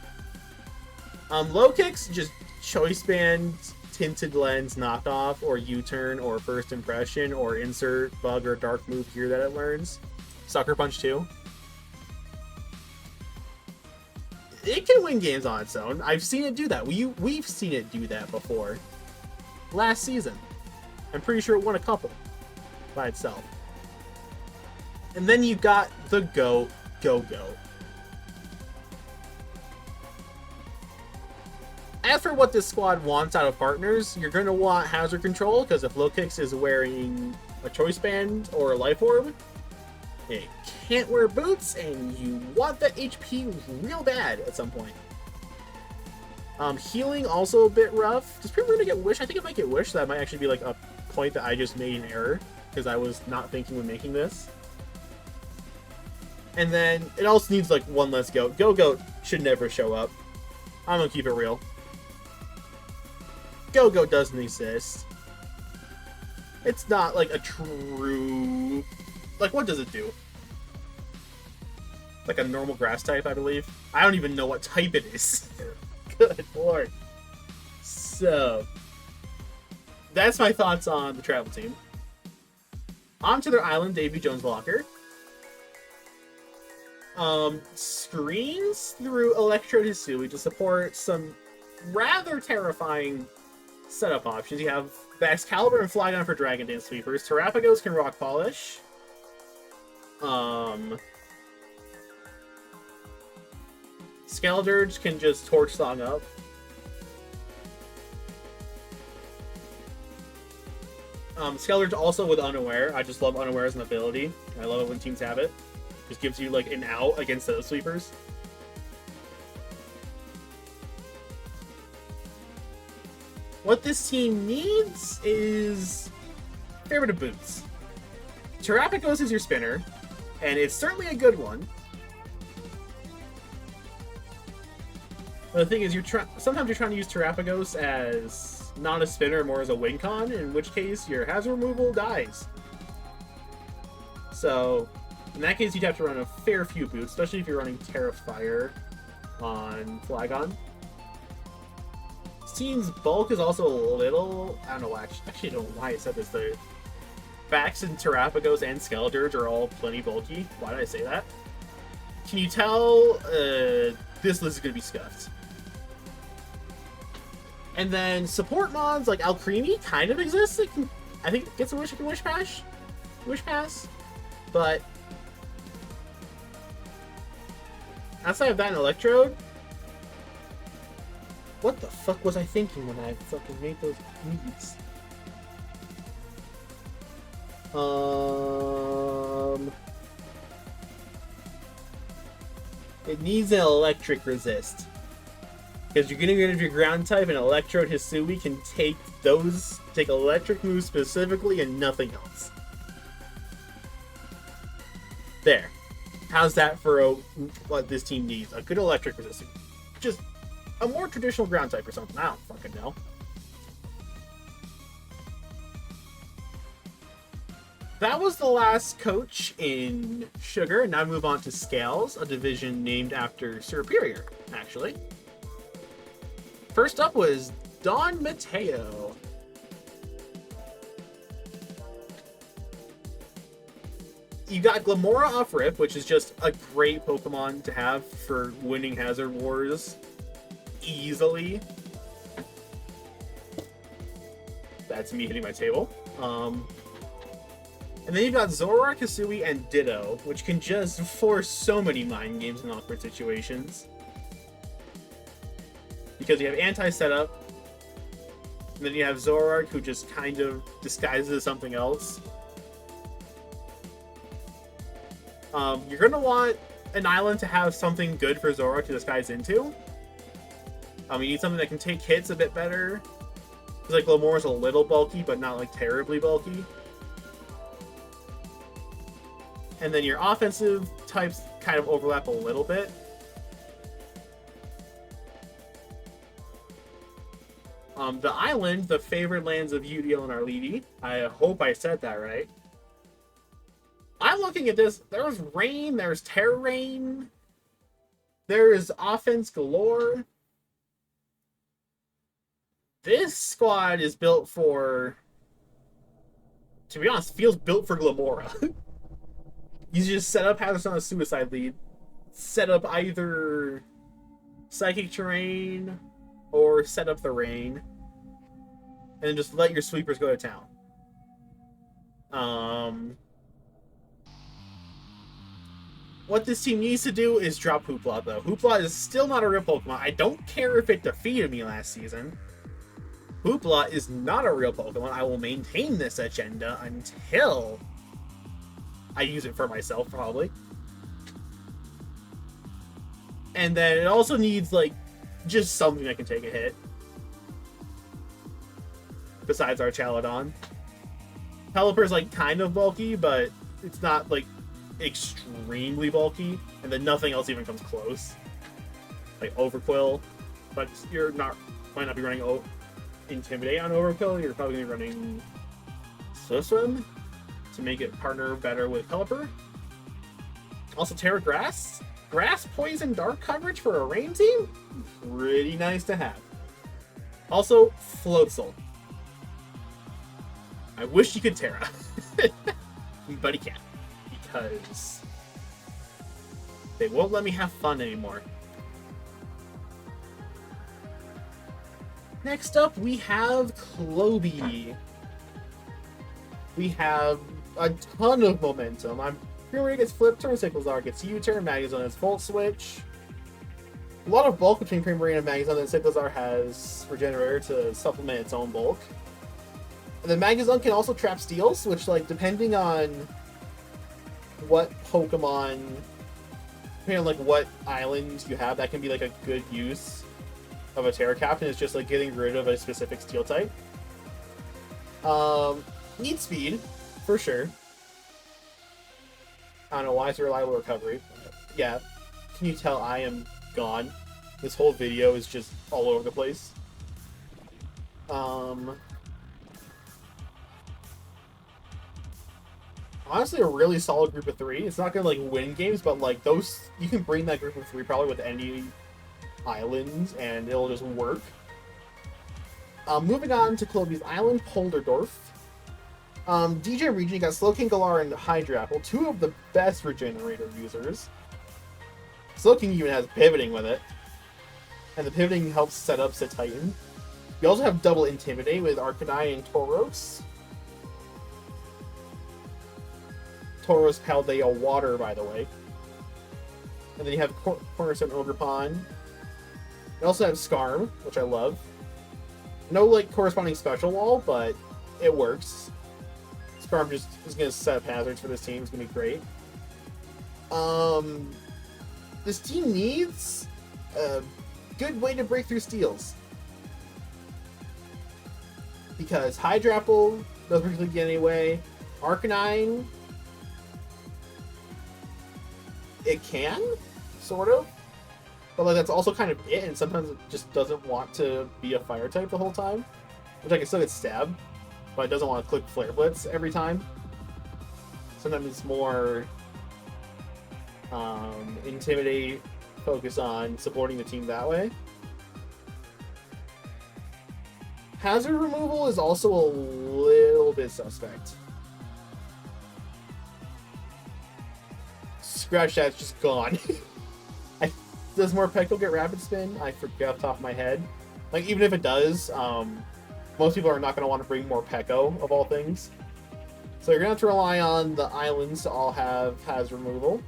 Low-Kick's just Choice Band, Tinted Lens knockoff, or U-turn, or First Impression, or insert bug or dark move here that it learns. Sucker Punch too. It can win games on its own. I've seen it do that. We've seen it do that before. Last season. I'm pretty sure it won a couple by itself. And then you got the Go. As for what this squad wants out of partners, you're going to want Hazard Control, because if Low-Kicks is wearing a Choice Band or a Life Orb, it can't wear boots, and you want that HP real bad at some point. Healing also a bit rough. Does Primarina get Wish? I think it might get Wish, so that might actually be like a point that I just made an error, because I was not thinking when making this. And then it also needs like one less Goat. Go-Goat should never show up. I'm going to keep it real. Go-Go doesn't exist. It's not like a true... Like, what does it do? Like a normal grass type, I believe. I don't even know what type it is. Good lord. So, that's my thoughts on the travel team. On to their island, Davy Jones Blocker. Screens through Electrode Hisui to support some rather terrifying setup options. You have the Excalibur and Flygon for Dragon Dance Sweepers. Terrapagos can Rock Polish. Skeledirge can just Torch Song up. Skeledirge also with Unaware. I just love Unaware as an ability. I love it when teams have it. Just gives you like an out against those sweepers. What this team needs is a fair bit of boots. Terrapagos is your spinner, and it's certainly a good one. But the thing is, sometimes you're trying to use Terrapagos as not a spinner, more as a win con, in which case your hazard removal dies. So, in that case, you'd have to run a fair few boots, especially if you're running Terra Fire on Flygon. team's bulk is also a little... I don't know why. Actually, I don't know why I said this. The Vax and Terrapagos and Skeledirge are all plenty bulky. Why did I say that? Can you tell this list is going to be scuffed? And then support mons like Alcremie kind of exists. It can, I think it gets a wish pass. But outside of that, an Electrode. What the fuck was I thinking when I fucking made those needs? It needs an electric resist. Because you're getting rid of your ground type, and Electrode Hisui can take electric moves specifically and nothing else. There. How's that for what this team needs? A good electric resist. Just a more traditional ground type or something. I don't fucking know. That was the last coach in Sugar. Now move on to Scales, a division named after Superior, actually. First up was Don Mateo. You got Glamora off Rip, which is just a great Pokemon to have for winning Hazard Wars easily. That's me hitting my table. And then you've got Zoroark, Hisui, and Ditto, which can just force so many mind games in awkward situations. Because you have anti-setup, and then you have Zoroark, who just kind of disguises as something else. You're going to want an island to have something good for Zoroark to disguise into. You need something that can take hits a bit better. Because like Glamour's a little bulky, but not like terribly bulky. And then your offensive types kind of overlap a little bit. The island, the favorite lands of UDL and Arlidi. I hope I said that right. I'm looking at this. There's rain, there's terrain, there is offense galore. This squad is built for, to be honest, feels built for Glamora. You just set up Hazardous on a Suicide lead, set up either Psychic Terrain or set up the rain, and then just let your sweepers go to town. What this team needs to do is drop Hoopla, though. Hoopla is still not a real Pokemon. I don't care if it defeated me last season. Hoopla is not a real Pokemon. I will maintain this agenda until I use it for myself, probably. And then it also needs, like, just something that can take a hit. Besides our Chaladon. Pelipper's, like, kind of bulky, but it's not, like, extremely bulky. And then nothing else even comes close. Like Overquill. But you're not, might not be running Intimidate on Overquill. You're probably going to be running Swim to make it partner better with Pelipper. Also, Terra Grass. Grass, Poison, Dark coverage for a rain team? Pretty nice to have. Also, Floatzel. I wish you could Terra. But he can't. Because they won't let me have fun anymore. Next up, we have Cloby. We have a ton of momentum. Primarina gets Flip Turn, Cyclizar gets U-Turn, Magazone has Volt Switch. A lot of bulk between Primarina and Magazone, and Cyclizar has Regenerator to supplement its own bulk. And then Magazone can also trap Steals, which, like, depending on what Pokemon, depending on, like, what island you have, that can be, like, a good use of a Terra Captain. It's just, like, getting rid of a specific Steel type. Need speed, for sure. I don't know why it's a reliable recovery. Yeah, can you tell I am gone? This whole video is just all over the place. Honestly, a really solid group of 3. It's not gonna, like, win games, but, like, those, you can bring that group of 3 probably with any islands, and it'll just work. Moving on to Clovy's Island, Polderdorf. DJ region, you got Slowking, Galar, and Hydrapple, two of the best regenerator users. Slowking even has pivoting with it, and the pivoting helps set up Titan. You also have double Intimidate with Arcanine and Tauros. Tauros Paldea Water, by the way. And then you have Cornerstone Ogerpon. You also have Skarm, which I love. No, like, corresponding special wall, but it works. Skarm just is going to set up hazards for this team. It's going to be great. This team needs a good way to break through steals. Because Hydrapple doesn't really get anyway. Arcanine, it can, sort of. But like, that's also kind of it, and sometimes it just doesn't want to be a fire type the whole time. Which I can still get stabbed, but it doesn't want to click Flare Blitz every time. Sometimes it's more Intimidate, focus on supporting the team that way. Hazard removal is also a little bit suspect. Scratch that's just gone. Does more Pekko get Rapid Spin? I forget off the top of my head. Like, even if it does, most people are not going to want to bring more Pekko, of all things. So you're going to have to rely on the islands to all have hazard removal.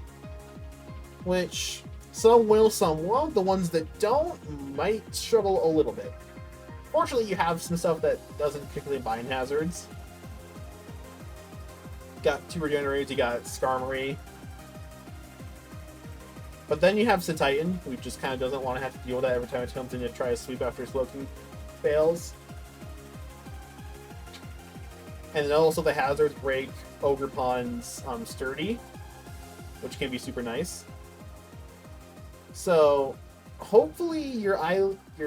Which, some will, some won't. The ones that don't might struggle a little bit. Fortunately, you have some stuff that doesn't particularly bind hazards. Got two regenerators, you got Skarmory. But then you have Titan, who just kind of doesn't want to have to deal with that every time it comes in to try to sweep after Slowking fails. And then also the hazards break Ogerpon's Sturdy, which can be super nice. So hopefully your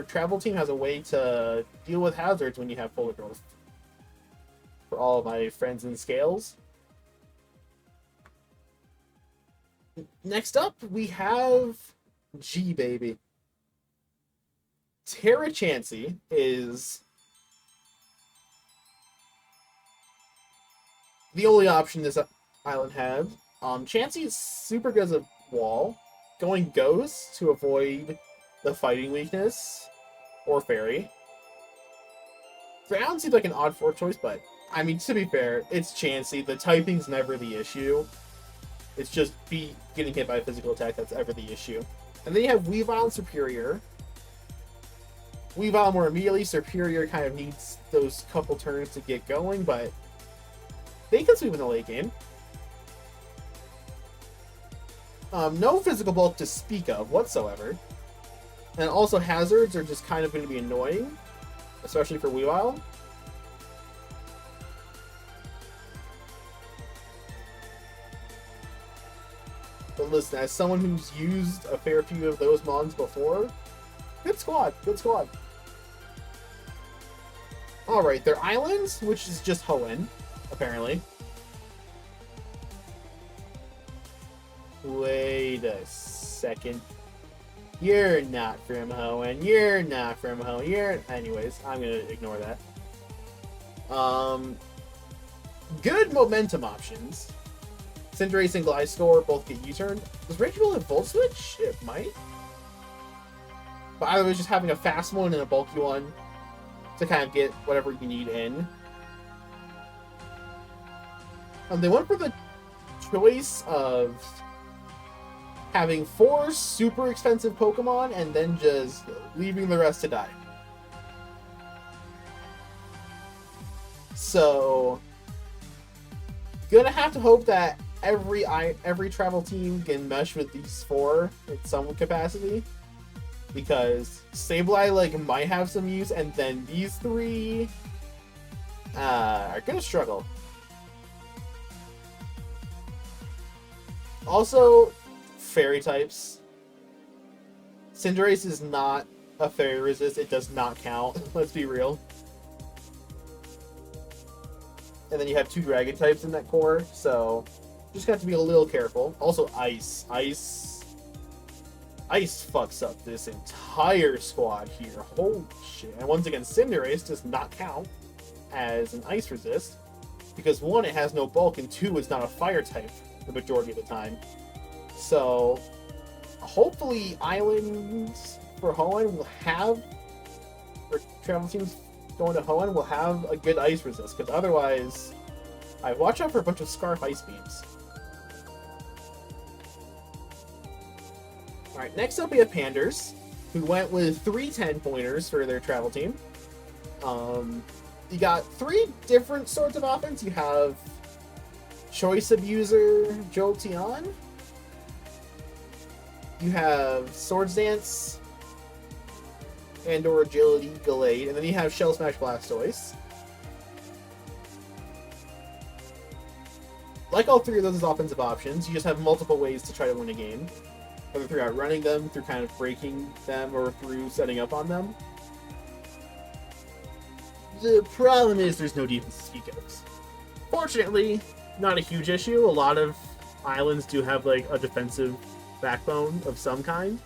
travel team has a way to deal with hazards when you have Polderdorf. For all of my friends in Scales. Next up, we have G-Baby. Terra Chansey is the only option this island has. Chansey is super good as a wall. Going Ghost to avoid the fighting weakness, or Fairy. Ground seems like an odd fourth choice, but I mean, to be fair, it's Chansey. The typing's never the issue. It's just getting hit by a physical attack that's ever the issue. And then you have Weavile and Superior. Weavile more immediately, Superior kind of needs those couple turns to get going, but they can sweep in the late game. No physical bulk to speak of whatsoever. And also hazards are just kind of going to be annoying, especially for Weavile. But listen, as someone who's used a fair few of those mons before, good squad, good squad. Alright, they're islands, which is just Hoenn, apparently. Wait a second. You're not from Hoenn. You're not from Hoenn. Anyways, I'm gonna ignore that. Good momentum options. Cinderace and Gliscor both get U-turn. Does Raging have Volt Switch? It might. But either way, just having a fast one and a bulky one to kind of get whatever you need in. They went for the choice of having 4 super expensive Pokemon and then just leaving the rest to die. So, gonna have to hope that every travel team can mesh with these 4 in some capacity, because Sableye like might have some use, and then these 3 are gonna struggle. Also, fairy types. Cinderace is not a fairy resist. It does not count. Let's be real. And then you have 2 dragon types in that core, so just have to be a little careful. Also, ice. Ice Ice fucks up this entire squad here. Holy shit. And once again, Cinderace does not count as an ice resist because one, it has no bulk, and two, it's not a fire type the majority of the time. So hopefully islands for Hoenn will have, or travel teams going to Hoenn will have a good ice resist, because otherwise, watch out for a bunch of Scarf Ice Beams. Alright, next up we have Panders, who went with 3 10-pointers for their travel team. You got 3 different sorts of offense. You have Choice Abuser Jolteon. You have Swords Dance and or Agility Gallade, and then you have Shell Smash Blastoise. Like all 3 of those as offensive options, you just have multiple ways to try to win a game. Whether through outrunning them, through kind of breaking them, or through setting up on them. The problem is there's no defense to speak of. Fortunately, not a huge issue. A lot of islands do have like a defensive backbone of some kind.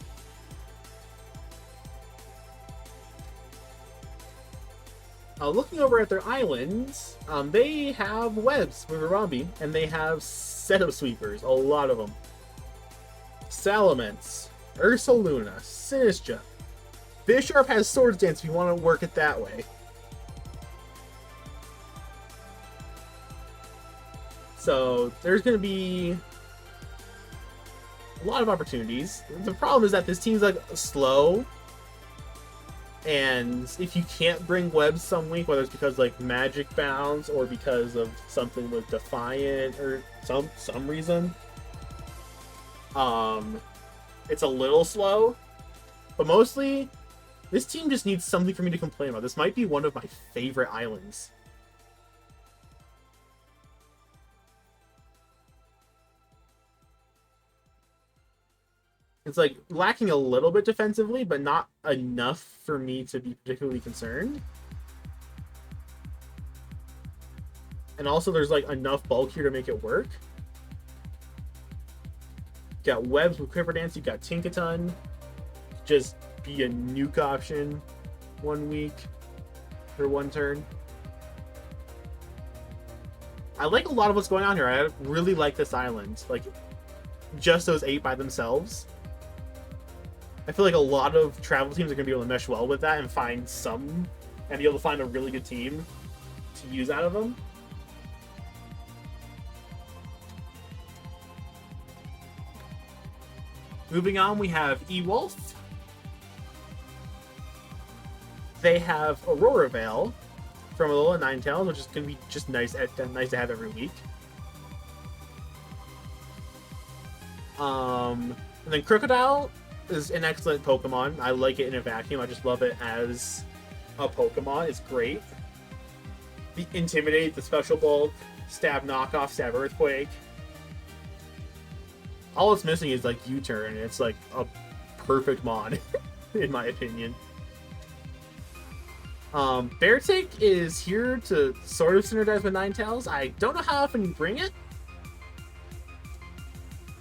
Looking over at their islands, they have webs with Rambi, and they have setup sweepers, a lot of them. Salamence, Ursaluna, Sinistcha. Bisharp has Swords Dance if you want to work it that way. So there's going to be a lot of opportunities. The problem is that this team's like slow, and if you can't bring webs some week, whether it's because like Magic Bounce or because of something with Defiant or some reason, it's a little slow. But mostly, this team just needs something for me to complain about. This might be one of my favorite islands. It's like lacking a little bit defensively, but not enough for me to be particularly concerned. And also there's like enough bulk here to make it work. You got webs with Quiver Dance, you got Tinkaton. Just be a nuke option 1 week or 1 turn. I like a lot of what's going on here. I really like this island. Like, just those 8 by themselves. I feel like a lot of travel teams are going to be able to mesh well with that and find some, and be able to find a really good team to use out of them. Moving on, we have Ewolf. They have Aurora Veil from Alola Ninetales, which is going to be just nice to have every week. And then Crocodile is an excellent Pokemon. I like it in a vacuum. I just love it as a Pokemon. It's great. The Intimidate, the Special Bulk, Stab Knockoff, Stab Earthquake. All it's missing is like U-Turn, and it's like a perfect mod, in my opinion. Beartic is here to sort of synergize with Ninetales. I don't know how often you bring it.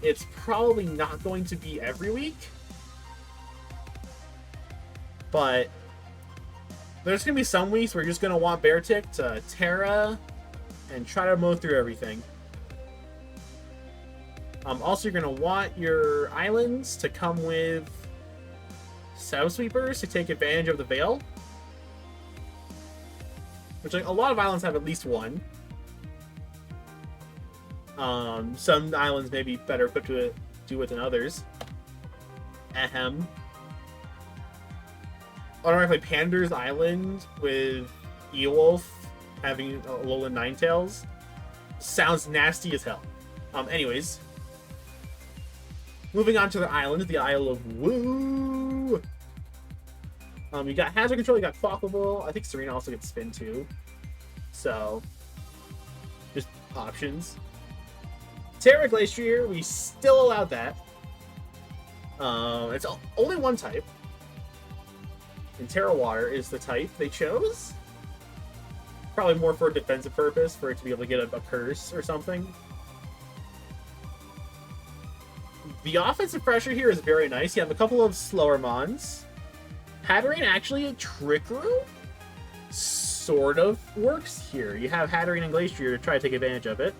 It's probably not going to be every week. But there's going to be some weeks where you're just going to want Beartic to Terra and try to mow through everything. Also, you're going to want your islands to come with South Sweepers to take advantage of the Veil. Which, like, a lot of islands have at least one. Some islands may be better equipped to do it than others. Ahem. Automatically, Pander's Island with Eowulf having Alolan Ninetales sounds nasty as hell. Anyways. Moving on to the island, the Isle of Woo! You got Hazard Control, you got Quaffable. I think Serena also gets Spin too. So, just options. Terra Glacier, we still allowed that. It's only one type. And Terra Water is the type they chose. Probably more for a defensive purpose, for it to be able to get a curse or something. The offensive pressure here is very nice. You have a couple of slower mons. Hatterene actually a Trick Room sort of works here. You have Hatterene and Glacier to try to take advantage of it.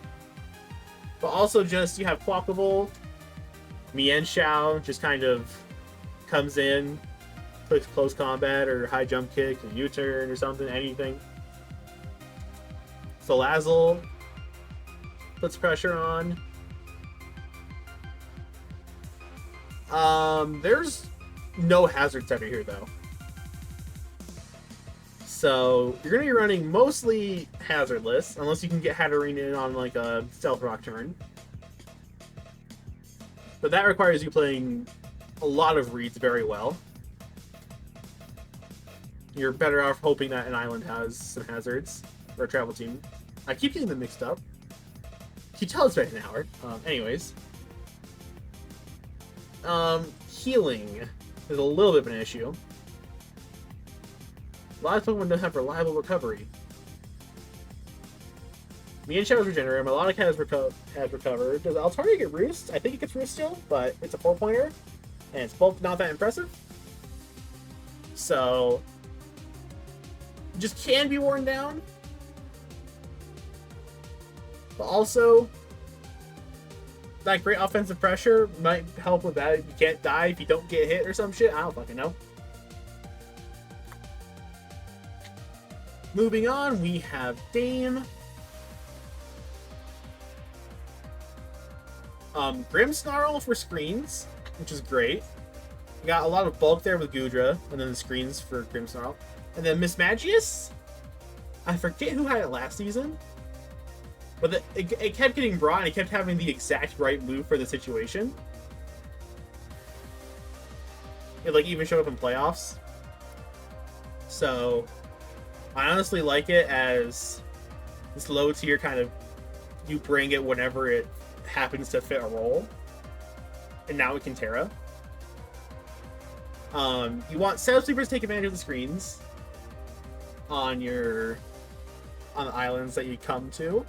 But also just, you have Quackable, Mienshao just kind of comes in, clicks close combat or high jump kick, or U-turn or something, anything. Salazzle puts pressure on. There's no hazards ever here though. So you're going to be running mostly hazardless, unless you can get Hatterene in on like a Stealth Rock turn. But that requires you playing a lot of reads very well. You're better off hoping that an island has some hazards, or a travel team. I keep getting them mixed up. You tell it's been an hour. Anyways. Healing is a little bit of an issue. A lot of Pokemon don't have reliable recovery. Mienshao is regenerated. Melodic has recovered. Does Altaria get Roost? I think it gets Roost still, but it's a 4-pointer. And it's both not that impressive. So, just can be worn down. But also, that great offensive pressure might help with that. You can't die if you don't get hit or some shit. I don't fucking know. Moving on, we have Dame. Grimmsnarl for screens, which is great. You got a lot of bulk there with Goodra, and then the screens for Grimmsnarl. And then Miss Magius? I forget who had it last season. But it kept getting brought, and it kept having the exact right move for the situation. It like even showed up in playoffs. So I honestly like it as this low tier kind of, you bring it whenever it happens to fit a role. And now it can Terra. You want Shadow Sweepers to take advantage of the screens on the islands that you come to.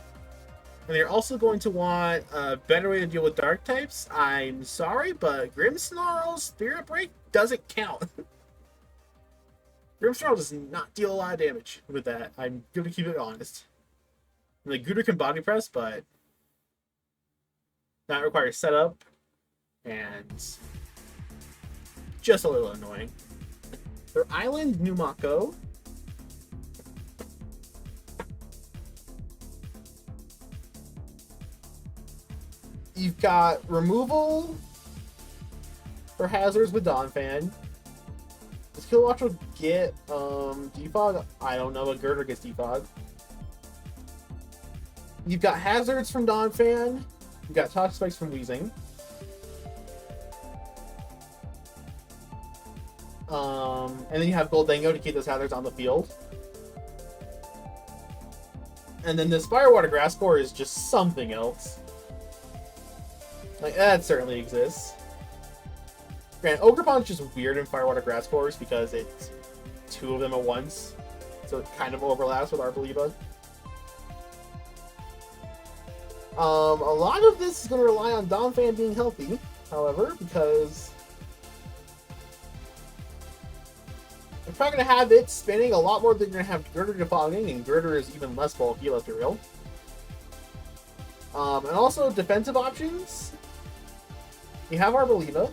And you're also going to want a better way to deal with dark types. I'm sorry, but Grimmsnarl's Spirit Break doesn't count. Grimmsnarl does not deal a lot of damage with that. I'm going to keep it honest. The Gudra can body press, but that requires setup and just a little annoying. For Island Numako, you've got removal for hazards with Donphan. Does Killwatch will get defog? I don't know, but Girder gets defog. You've got hazards from Donphan. You've got Toxic Spikes from Weezing. And then you have Goldango to keep those hazards on the field. And then this Firewater Grass Core is just something else. Like, that certainly exists. Granted, Ogerpon's just weird in Firewater Grass Cores because it's two of them at once. So it kind of overlaps with Arboliva. A lot of this is going to rely on Donphan being healthy, however, because you're probably going to have it spinning a lot more than you're going to have Girder defogging, and Girder is even less bulky, let's be real. And also defensive options. You have Arboliva.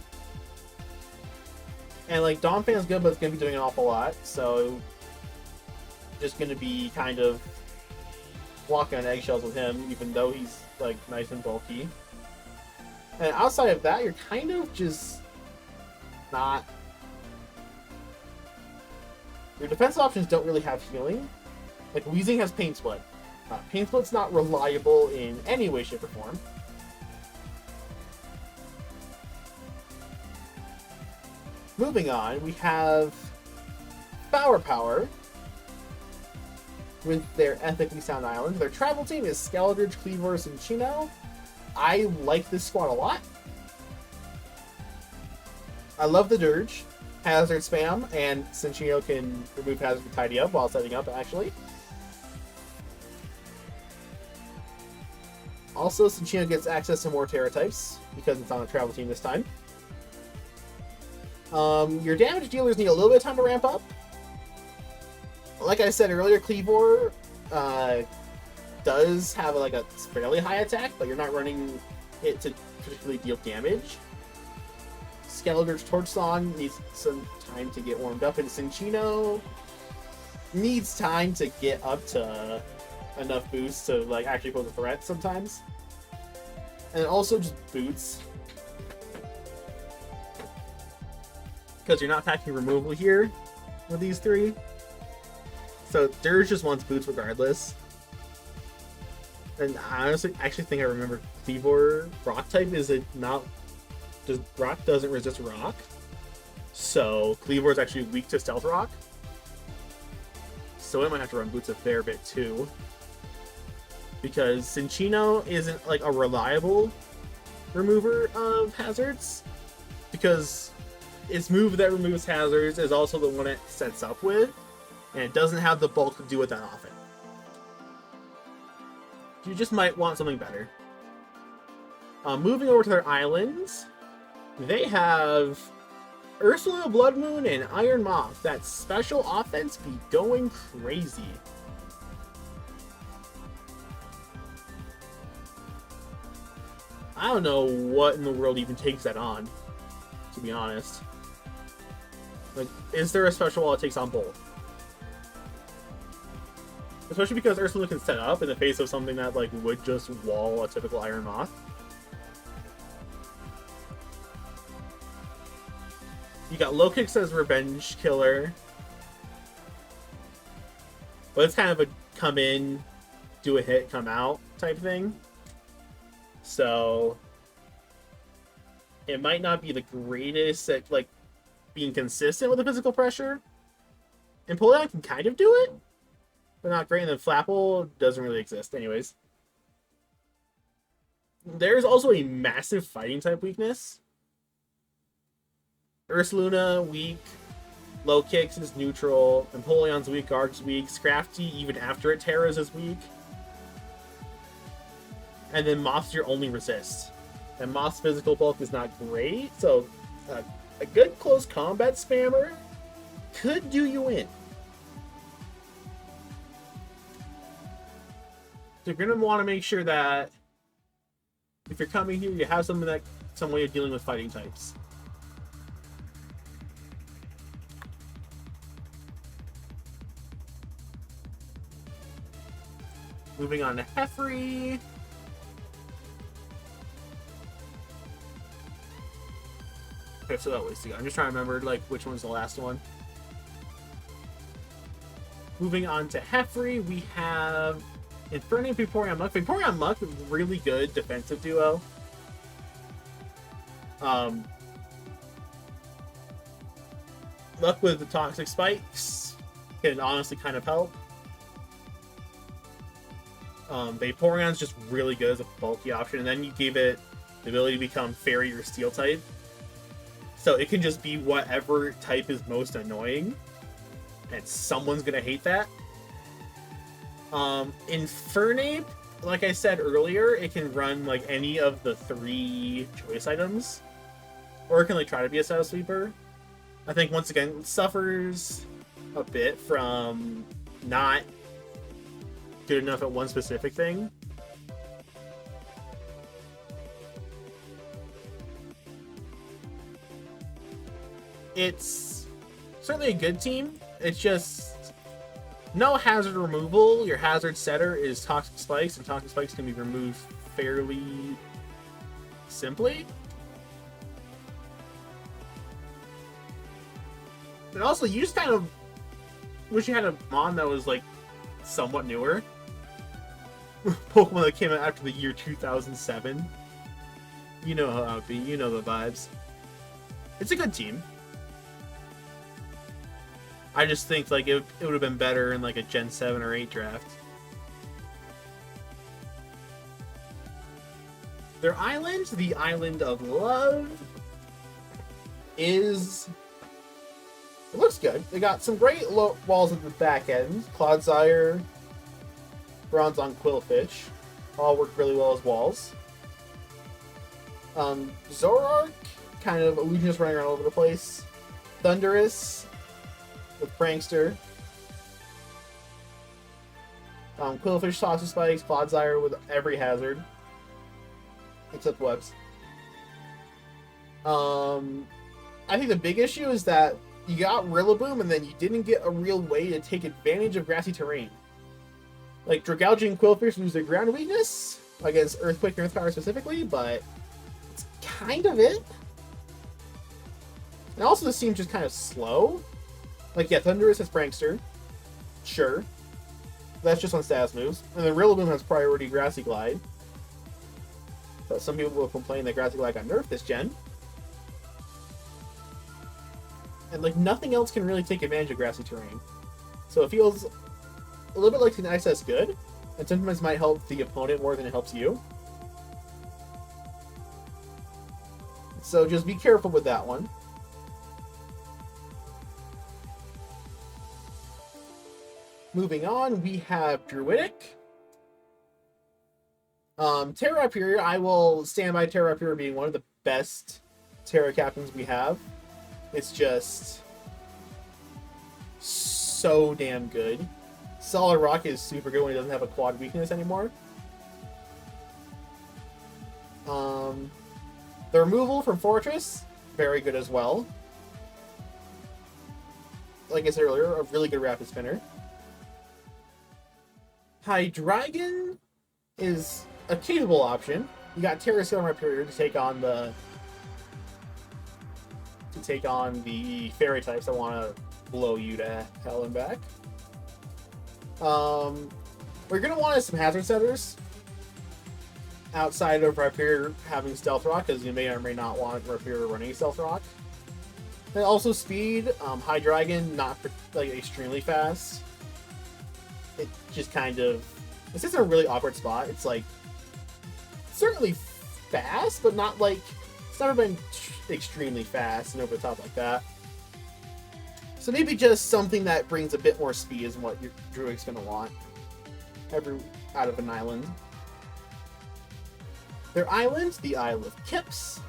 And like Donphan's good, but it's going to be doing an awful lot, so just going to be kind of walking on eggshells with him, even though he's like nice and bulky. And outside of that, you're kind of just not. Your defensive options don't really have healing. Like Weezing has Pain Split. Pain Split's not reliable in any way, shape, or form. Moving on, we have Power with their Ethically Sound Islands. Their travel team is Skeldridge, Cleaver, and Chino. I like this squad a lot. I love the Dirge, Hazard Spam, and Cinchino can remove Hazard and tidy up while setting up, actually. Also, Cinchino gets access to more Terra types, because it's on a travel team this time. Your damage dealers need a little bit of time to ramp up. Like I said earlier, Cleavor does have like a fairly high attack, but you're not running it to particularly deal damage. Skeletor's Torch Song needs some time to get warmed up, and Cinccino needs time to get up to enough boosts to like actually pose a threat sometimes. And also just boots, because you're not packing removal here with these three. So Dirge just wants boots regardless. And I honestly actually think I remember Cleavor rock type is it not rock doesn't resist rock. So Cleavor is actually weak to stealth rock. So it might have to run boots a fair bit too. Because Cinccino isn't like a reliable remover of hazards. Because its move that removes hazards is also the one it sets up with. And it doesn't have the bulk to do it that often. You just might want something better. Moving over to their islands, they have Ursula Blood Moon and Iron Moth. That special offense be going crazy. I don't know what in the world even takes that on, to be honest. Like, is there a special wall that takes on both? Especially because Ursula can set up in the face of something that like would just wall a typical Iron Moth. You got Low Kicks as Revenge Killer. But it's kind of a come in, do a hit, come out type thing. So it might not be the greatest at like being consistent with the physical pressure. And Empoleon can kind of do it, but not great. And then Flapple doesn't really exist anyways. There's also a massive fighting type weakness. Ursaluna, weak. Low Kicks is neutral. Empoleon's weak. Arc's weak. Scrafty, even after it Terras, is weak. And then Moth's your only resist. And Moth's physical bulk is not great, so a good close combat spammer could do you in. So you're going to want to make sure that if you're coming here, you have some way of dealing with fighting types. Moving on to Heffrey. Okay, so that ways to go. I'm just trying to remember like which one's the last one. Moving on to Heffrey, we have Inferno and Vaporeon Muck. Vaporeon Muck, really good defensive duo. Luck with the Toxic Spikes can honestly kind of help. Vaporeon's just really good as a bulky option, and then you gave it the ability to become Fairy or Steel type. So it can just be whatever type is most annoying, and someone's gonna hate that. Infernape, like I said earlier, it can run like any of the 3 choice items, or it can like try to be a Shadow Sweeper. I think once again it suffers a bit from not good enough at one specific thing. It's certainly a good team. It's just no hazard removal. Your hazard setter is Toxic Spikes, and Toxic Spikes can be removed fairly simply. And also, you just kind of wish you had a Mon that was like somewhat newer. Pokemon that came out after the year 2007. You know how it would be. You know the vibes. It's a good team. I just think like it would have been better in like a Gen 7 or 8 draft. Their island, the Island of Love, it looks good. They got some great walls at the back end. Clodsire, Bronzong Quillfish all work really well as walls. Zoroark, kind of illusionist running around all over the place. Thunderous with Prankster. Quillfish, Toxic Spikes, Clodsire with every hazard. Except webs. I think the big issue is that you got Rillaboom and then you didn't get a real way to take advantage of grassy terrain. Like, Dragalge and Quillfish lose their ground weakness against Earthquake and Earthpower specifically, but it's kind of it. And also this seems just kind of slow. Like, yeah, Thunderous has Prankster. Sure. That's just on status moves. And then Rillaboom has priority Grassy Glide. But some people will complain that Grassy Glide got nerfed this gen. And, like, nothing else can really take advantage of grassy terrain. So it feels a little bit like an ISS good, and sometimes might help the opponent more than it helps you. So just be careful with that one. Moving on, we have Druidic. Terra Rapira, I will stand by Terra Rapira being one of the best Terra captains we have. It's just so damn good. Solid Rock is super good when it doesn't have a quad weakness anymore. The removal from Fortress, very good as well. Like I said earlier, a really good Rapid Spinner. Hydreigon is a capable option. You got Terra Scale Rapira to take on the fairy types that want to blow you to hell and back. We're going to want some hazard setters outside of Rapira having Stealth Rock, because you may or may not want Rapira running Stealth Rock. And also speed. Hydreigon, not like extremely fast. It just kind of... It's just a really awkward spot. It's like... certainly fast, but not like... It's never been extremely fast and over the top like that. So maybe just something that brings a bit more speed is what your Druidic's going to want out of an island. Their island, the Isle of Kips,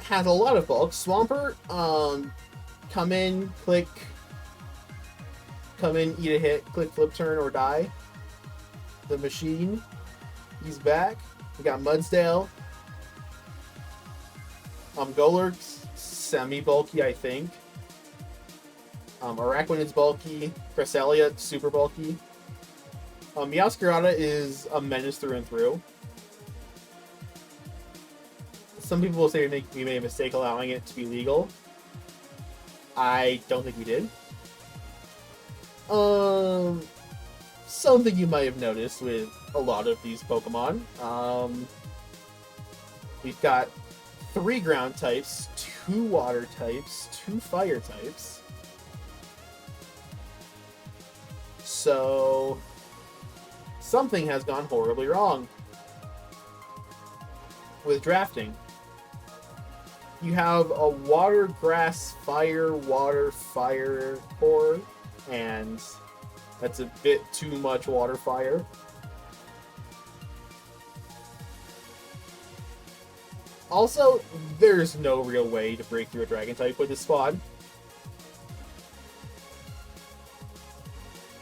has a lot of bulk. Swampert, come in, eat a hit, click flip turn, or die. The Machine, he's back. We got Mudsdale. Golurk's semi-bulky, I think. Araquanid's bulky. Cresselia, super bulky. Meowscarada is a menace through and through. Some people will say we made a mistake allowing it to be legal. I don't think we did. Something you might have noticed with a lot of these Pokemon. We've got 3 ground types, 2 water types, 2 fire types. So something has gone horribly wrong with drafting. You have a water, grass, fire, water, fire core, and that's a bit too much water, fire. Also, there's no real way to break through a dragon type with this squad.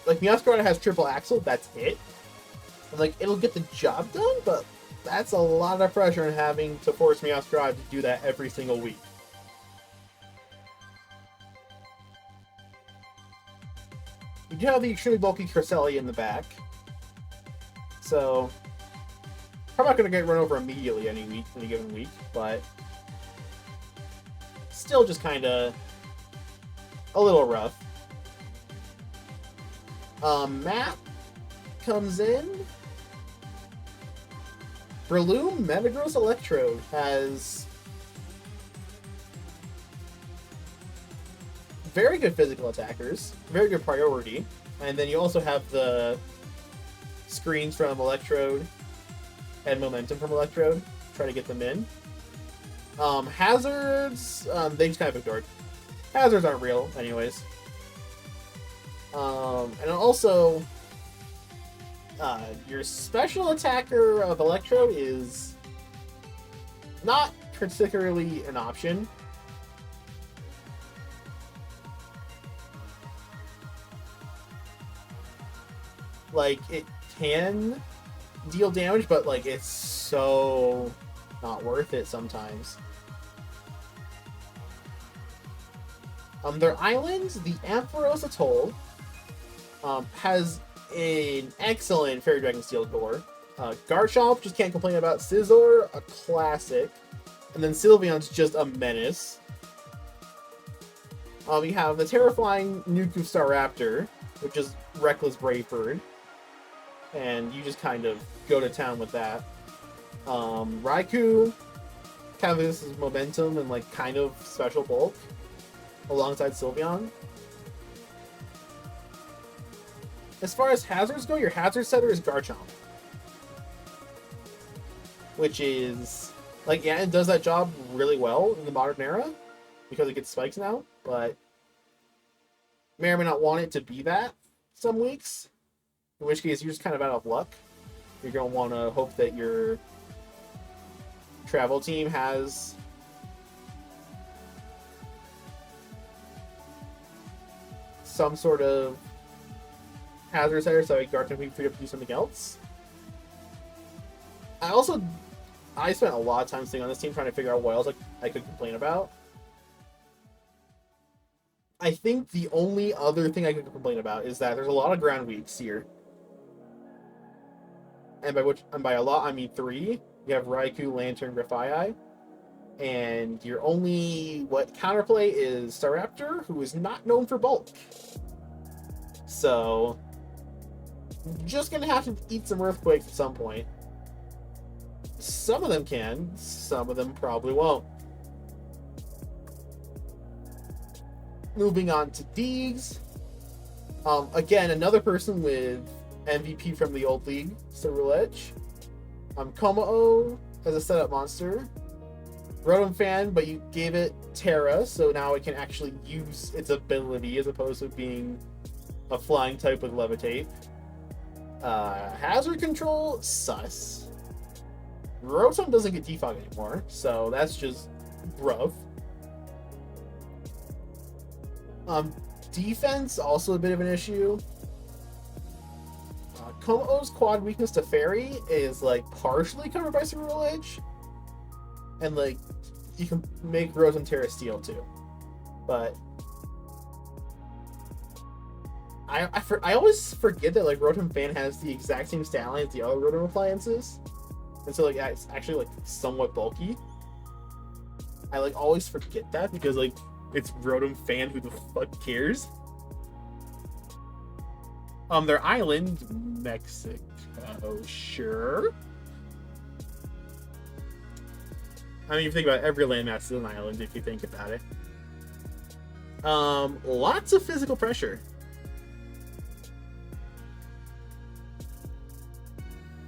Like, Meowscarada has triple axle, that's it. And, like, it'll get the job done, but that's a lot of pressure in having to force Meowscarada to do that every single week. You do have the extremely bulky Cresselia in the back. So, probably not going to get run over immediately any given week, but still just kind of a little rough. Matt comes in. Breloom, Metagross, Electrode has very good physical attackers, very good priority, and then you also have the screens from Electrode and momentum from Electrode. Try to get them in. Hazards, they just kind of ignored. Hazards aren't real, anyways. And also, your special attacker of Electrode is not particularly an option. Like, it can deal damage, but like it's so not worth it sometimes. Their island, the Ampharos Atoll, has an excellent Fairy Dragon Steel Door. Garchomp, just can't complain about. Scizor, a classic. And then Sylveon's just a menace. We have the terrifying Nuku Staraptor, which is Reckless Brave Bird. And you just kind of go to town with that. Raikou, kind of this is momentum and like kind of special bulk alongside Sylveon. As far as hazards go, your hazard setter is Garchomp. Which is, like, yeah, it does that job really well in the modern era because it gets spikes now, but may or may not want it to be that some weeks. In which case, you're just kind of out of luck. You're going to want to hope that your travel team has some sort of hazard setter so Garchomp can be free up to do something else. I spent a lot of time sitting on this team trying to figure out what else I could complain about. I think the only other thing I could complain about is that there's a lot of ground weeks here. And by a lot, I mean 3. You have Raikou, Lantern, Grafaiai. And your only counterplay is Staraptor, who is not known for bulk. So, just gonna have to eat some Earthquakes at some point. Some of them can, some of them probably won't. Moving on to Deegs. Again, another person with MVP from the old league, Ceruledge. Kommo-o as a setup monster. Rotom fan, but you gave it Terra, so now it can actually use its ability as opposed to being a flying type with Levitate. Hazard control, sus. Rotom doesn't get defog anymore, so that's just rough. Defense, also a bit of an issue. Kommo-o's quad weakness to Fairy is like partially covered by Ceruledge. And like, you can make Rotom Terra Steel too. But I always forget that like Rotom Fan has the exact same stat line as the other Rotom appliances. And so like it's actually like somewhat bulky. I like always forget that because like it's Rotom Fan, who the fuck cares? Their island, Mexico, sure. I mean, if you think about it, every landmass is an island if you think about it. Lots of physical pressure.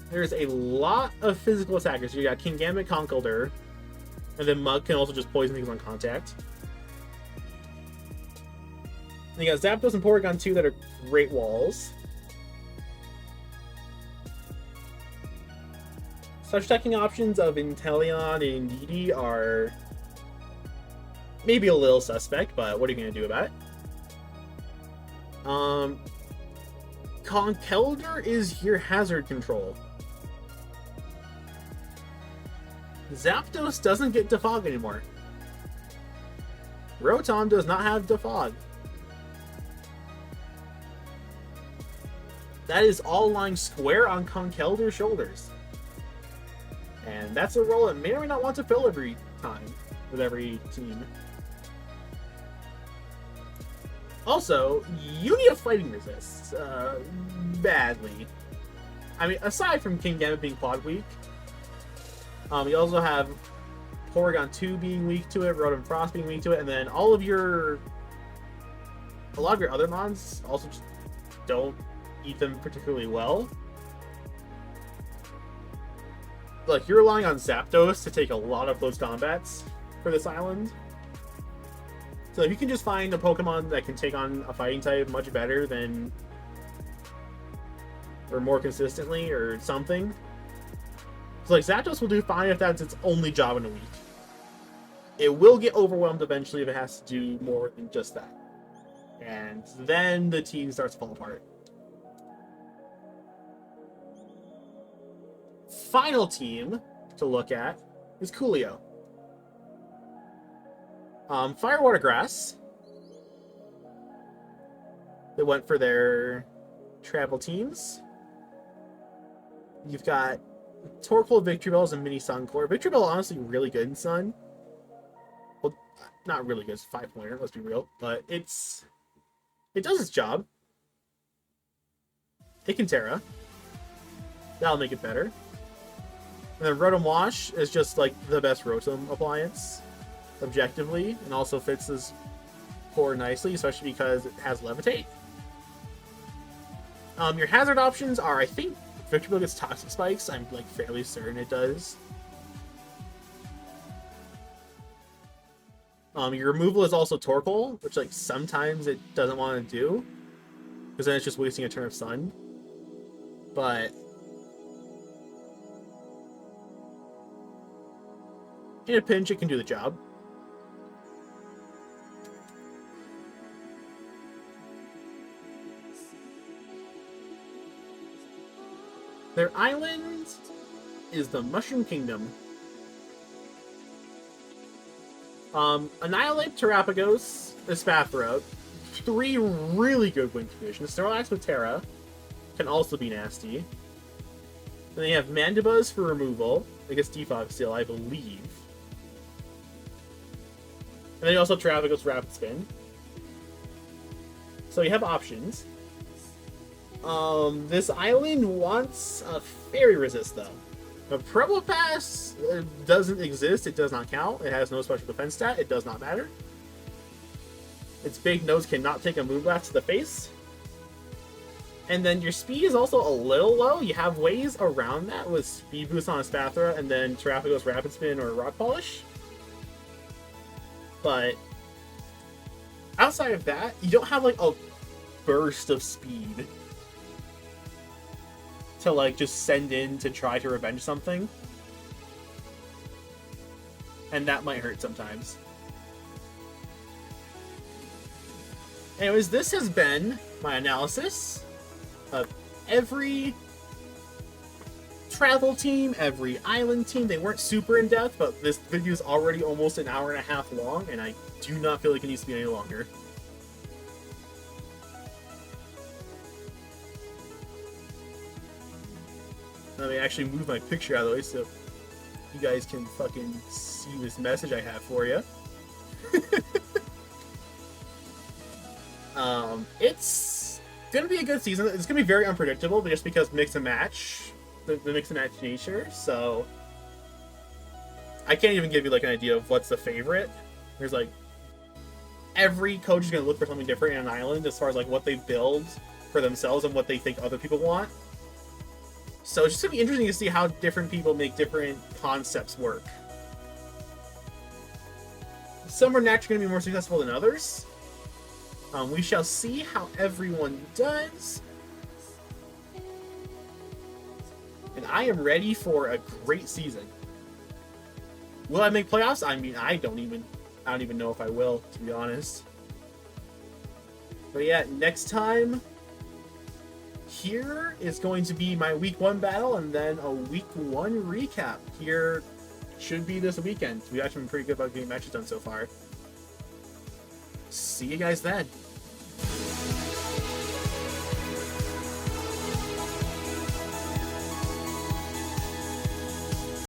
There's a lot of physical attackers. You got Kingambit, Conkeldurr, and then Mug can also just poison things on contact. And you got Zapdos and Porygon 2 that are great walls. Such attacking options of Inteleon and Indeedee are maybe a little suspect, but what are you going to do about it? Conkeldurr is your hazard control. Zapdos doesn't get Defog anymore. Rotom does not have Defog. That is all lying square on Conkeldurr's shoulders. And that's a role that may or may not want to fill every time with every team. Also, you need a fighting resist badly. I mean, aside from Kingambit being quad weak, you also have Porygon 2 being weak to it, Rotom Frost being weak to it, and then a lot of your other mons also just don't eat them particularly well. Like, you're relying on Zapdos to take a lot of close combats for this island. So if you can just find a Pokemon that can take on a fighting type much better than, or more consistently or something. like Zapdos will do fine if that's its only job in a week. It will get overwhelmed eventually if it has to do more than just that. And then the team starts to fall apart. Final team to look at is Coolio. Fire, Water, Grass. They went for their travel teams. You've got Torkoal, Victreebel, and Mini Suncore. Victreebel honestly really good in Sun. Well, not really good. It's a 5-pointer, let's be real. But it does its job. It can Terra. That'll make it better. And then Rotom Wash is just like the best Rotom appliance, objectively, and also fits this core nicely, especially because it has Levitate. Your hazard options are, I think, Victreebel gets Toxic Spikes. I'm like fairly certain it does. Your removal is also Torkoal, which like sometimes it doesn't want to do, because then it's just wasting a turn of Sun. But in a pinch, it can do the job. Their island is the Mushroom Kingdom. Annihilate, Terrapagos, Espathra. 3 really good win conditions. Snorlax with Terra can also be nasty. Then they have Mandibuzz for removal. I guess Defog Seal, I believe. And then you also Terrapagos Rapid Spin. So you have options. This island wants a Fairy Resist, though. The Probopass doesn't exist. It does not count. It has no special defense stat. It does not matter. Its big nose cannot take a Moonblast to the face. And then your speed is also a little low. You have ways around that with Speed Boost on Espathra and then Terrapagos Rapid Spin or Rock Polish. But outside of that, you don't have like a burst of speed to like just send in to try to revenge something. And that might hurt sometimes. Anyways, this has been my analysis of every travel team, every island team. They weren't super in depth, but this video is already almost an hour and a half long, and I do not feel like it needs to be any longer. Let me actually move my picture out of the way so you guys can fucking see this message I have for you. It's gonna be a good season. It's gonna be very unpredictable, but just because mix and match, the mix and match nature. So I can't even give you like an idea of what's the favorite. There's like every coach is gonna look for something different in an island as far as like what they build for themselves and what they think other people want. So it's just gonna be interesting to see how different people make different concepts work. Some are naturally gonna be more successful than others. We shall see how everyone does. And I am ready for a great season. Will I make playoffs? I mean, I don't even know if I will, to be honest. But yeah, next time here is going to be my week 1 battle and then a week 1 recap. Here should be this weekend. We've actually been pretty good about getting matches done so far. See you guys then.